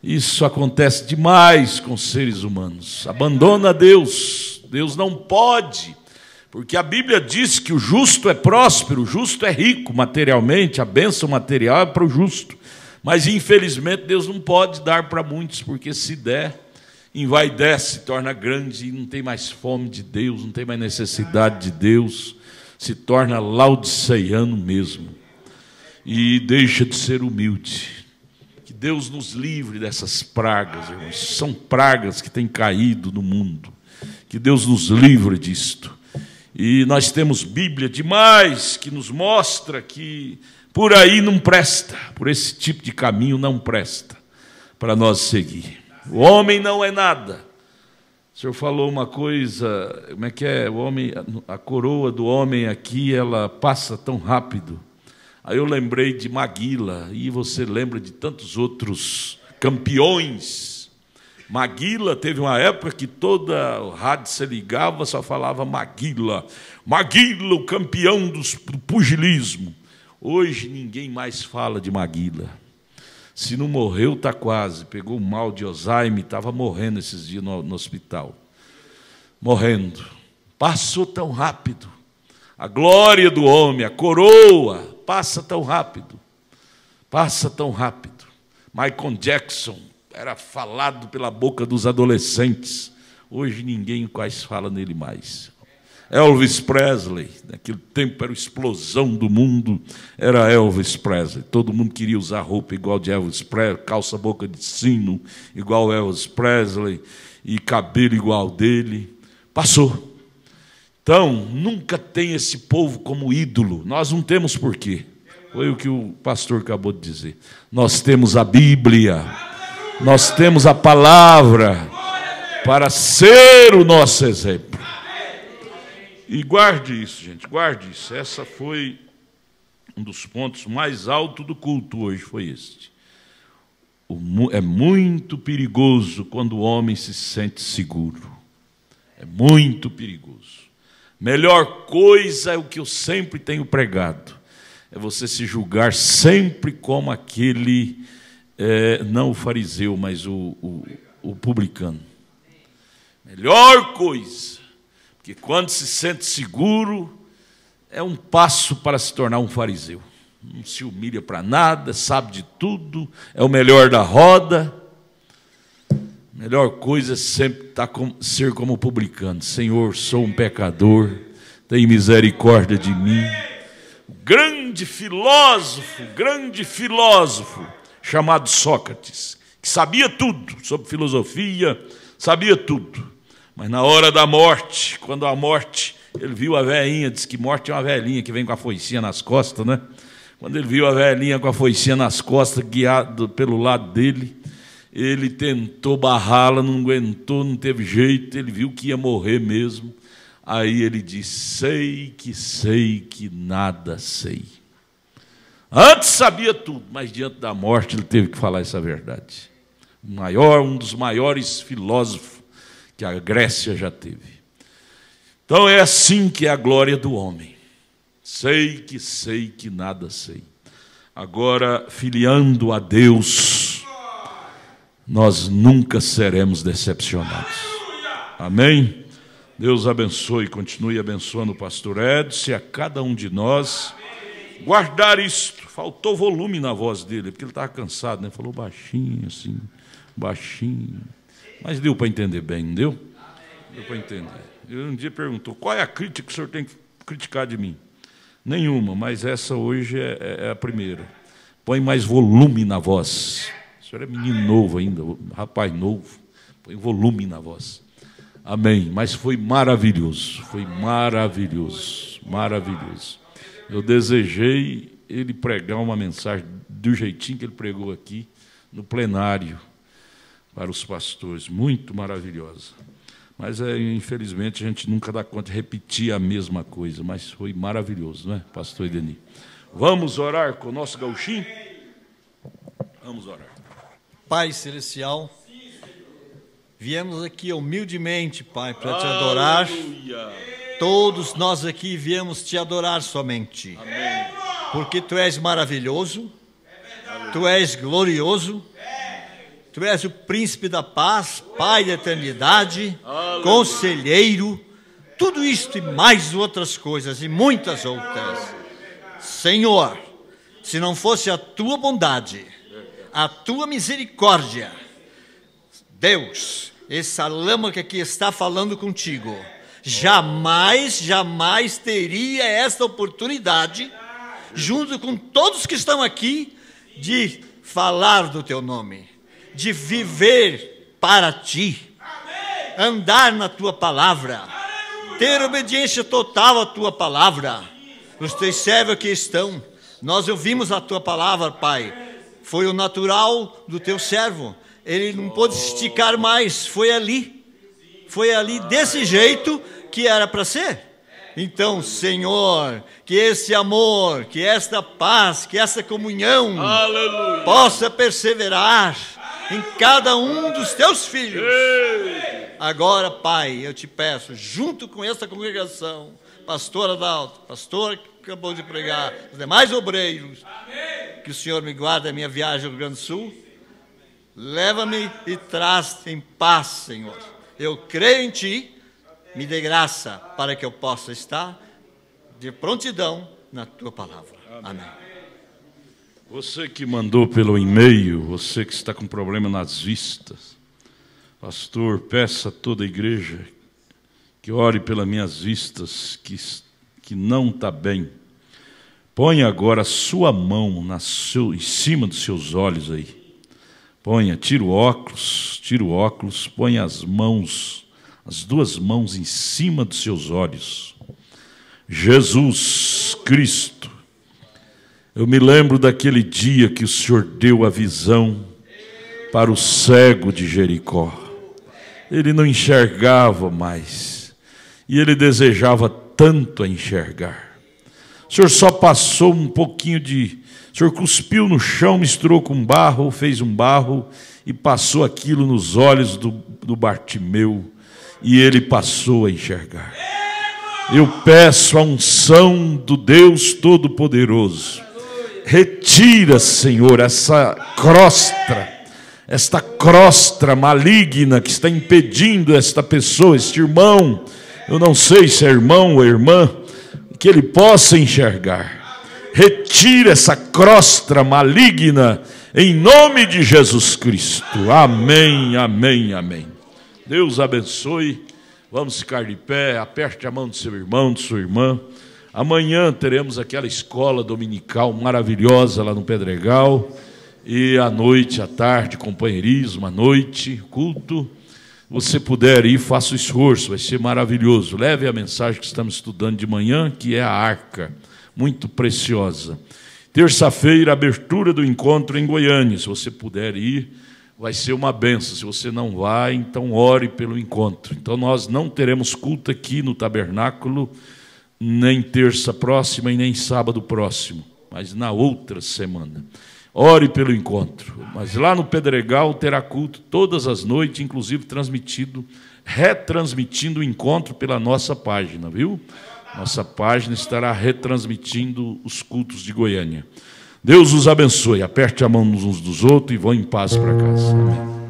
Isso acontece demais com os seres humanos. Abandona Deus. Deus não pode, porque a Bíblia diz que o justo é próspero, o justo é rico materialmente, a bênção material é para o justo. Mas infelizmente Deus não pode dar para muitos, porque se der, envaidece, se torna grande e não tem mais fome de Deus, não tem mais necessidade de Deus, se torna laodiceiano mesmo e deixa de ser humilde. Que Deus nos livre dessas pragas, irmãos. São pragas que têm caído no mundo. Que Deus nos livre disto. E nós temos Bíblia demais que nos mostra que por aí não presta, por esse tipo de caminho não presta para nós seguir. O homem não é nada. O senhor falou uma coisa, como é que é? O homem, a coroa do homem aqui, ela passa tão rápido. Aí eu lembrei de Maguila, e você lembra de tantos outros campeões. Maguila, teve uma época que toda o rádio se ligava, só falava Maguila. Maguila, o campeão do pugilismo. Hoje ninguém mais fala de Maguila. Se não morreu, está quase. Pegou um mal de Alzheimer, estava morrendo esses dias no hospital. Morrendo. Passou tão rápido. A glória do homem, a coroa, passa tão rápido. Passa tão rápido. Michael Jackson era falado pela boca dos adolescentes. Hoje ninguém quase fala nele mais. Elvis Presley, naquele tempo era a explosão do mundo, era Elvis Presley. Todo mundo queria usar roupa igual de Elvis Presley, calça boca de sino igual Elvis Presley e cabelo igual dele. Passou. Então, nunca tem esse povo como ídolo. Nós não temos porquê. Foi o que o pastor acabou de dizer. Nós temos a Bíblia. Nós temos a palavra para ser o nosso exemplo. E guarde isso, gente, guarde isso. Essa foi um dos pontos mais altos do culto hoje, foi este. É muito perigoso quando o homem se sente seguro. É muito perigoso. Melhor coisa é o que eu sempre tenho pregado. É você se julgar sempre como aquele... não o fariseu, mas o publicano. Melhor coisa, porque quando se sente seguro, é um passo para se tornar um fariseu. Não se humilha para nada, sabe de tudo, é o melhor da roda. Melhor coisa é sempre ser como publicano. Senhor, sou um pecador, tem misericórdia de mim. O grande filósofo, chamado Sócrates, que sabia tudo sobre filosofia, sabia tudo. Mas na hora da morte, quando a morte, ele viu a velhinha, diz que morte é uma velhinha que vem com a foicinha nas costas, né? Quando ele viu a velhinha com a foicinha nas costas, guiado pelo lado dele, ele tentou barrá-la, não aguentou, não teve jeito, ele viu que ia morrer mesmo. Aí ele disse, sei que nada sei. Antes sabia tudo, mas diante da morte ele teve que falar essa verdade. Um dos maiores filósofos que a Grécia já teve. Então é assim que é a glória do homem. Sei que nada sei. Agora, filiando a Deus, nós nunca seremos decepcionados. Amém? Deus abençoe, continue abençoando o pastor Edson e a cada um de nós. Guardar isto. Faltou volume na voz dele, porque ele estava cansado, né? Falou baixinho, assim, baixinho. Mas deu para entender bem, não deu? Deu para entender. Ele um dia perguntou, qual é a crítica que o senhor tem que criticar de mim? Nenhuma, mas essa hoje é a primeira. Põe mais volume na voz. O senhor é menino novo ainda, rapaz novo. Põe volume na voz. Amém. Mas foi maravilhoso, foi maravilhoso, maravilhoso. Eu desejei ele pregar uma mensagem do jeitinho que ele pregou aqui no plenário para os pastores, muito maravilhosa. Mas, infelizmente, a gente nunca dá conta de repetir a mesma coisa, mas foi maravilhoso, não é, pastor Edeni? Vamos orar com o nosso gauchinho? Vamos orar. Pai Celestial, viemos aqui humildemente, Pai, para te adorar. Todos nós aqui viemos te adorar somente. Amém. Porque Tu és maravilhoso, Tu és glorioso, Tu és o príncipe da paz, Pai da eternidade, conselheiro, tudo isto e mais outras coisas, e muitas outras. Senhor, se não fosse a Tua bondade, a Tua misericórdia, Deus, essa lama que aqui está falando contigo, jamais teria esta oportunidade, junto com todos que estão aqui, de falar do Teu nome, de viver para Ti, andar na Tua palavra, ter obediência total à Tua palavra. Os Teus servos aqui estão, nós ouvimos a Tua palavra, Pai, foi o natural do Teu servo, ele não pôde esticar mais, foi ali desse jeito que era para ser. Então, Senhor, que esse amor, que esta paz, que essa comunhão, aleluia, possa perseverar em cada um dos Teus filhos. Agora, Pai, eu te peço, junto com esta congregação, pastor Adalto, pastor que acabou de pregar, os demais obreiros, que o Senhor me guarde a minha viagem ao Rio Grande do Sul, leva-me e traz em paz, Senhor. Eu creio em Ti, me dê graça para que eu possa estar de prontidão na Tua palavra. Amém. Você que mandou pelo e-mail, você que está com problema nas vistas, pastor, peça a toda a igreja que ore pelas minhas vistas, que não está bem. Ponha agora a sua mão em cima dos seus olhos aí. Tira o óculos, ponha as duas mãos em cima dos seus olhos. Jesus Cristo, eu me lembro daquele dia que o Senhor deu a visão para o cego de Jericó. Ele não enxergava mais, e ele desejava tanto a enxergar. O Senhor só passou um pouquinho o Senhor cuspiu no chão, misturou com barro, fez um barro e passou aquilo nos olhos do Bartimeu, e ele passou a enxergar. Eu peço a unção do Deus Todo-Poderoso. Retira, Senhor, esta crosta maligna que está impedindo esta pessoa, este irmão, eu não sei se é irmão ou irmã, que ele possa enxergar. Retira essa crosta maligna em nome de Jesus Cristo. Amém, amém, amém. Deus abençoe. Vamos ficar de pé, aperte a mão do seu irmão, de sua irmã. Amanhã teremos aquela escola dominical maravilhosa lá no Pedregal. E à noite, à tarde, companheirismo, à noite, culto. Você puder ir, faça o esforço, vai ser maravilhoso. Leve a mensagem que estamos estudando de manhã, que é a arca, muito preciosa. Terça-feira, abertura do encontro em Goiânia. Se você puder ir, vai ser uma benção. Se você não vai, então ore pelo encontro. Então nós não teremos culto aqui no tabernáculo, nem terça próxima e nem sábado próximo, mas na outra semana. Ore pelo encontro. Mas lá no Pedregal terá culto todas as noites, inclusive retransmitindo o encontro pela nossa página, viu? Nossa página estará retransmitindo os cultos de Goiânia. Deus os abençoe. Aperte a mão uns dos outros e vão em paz para casa. Amém.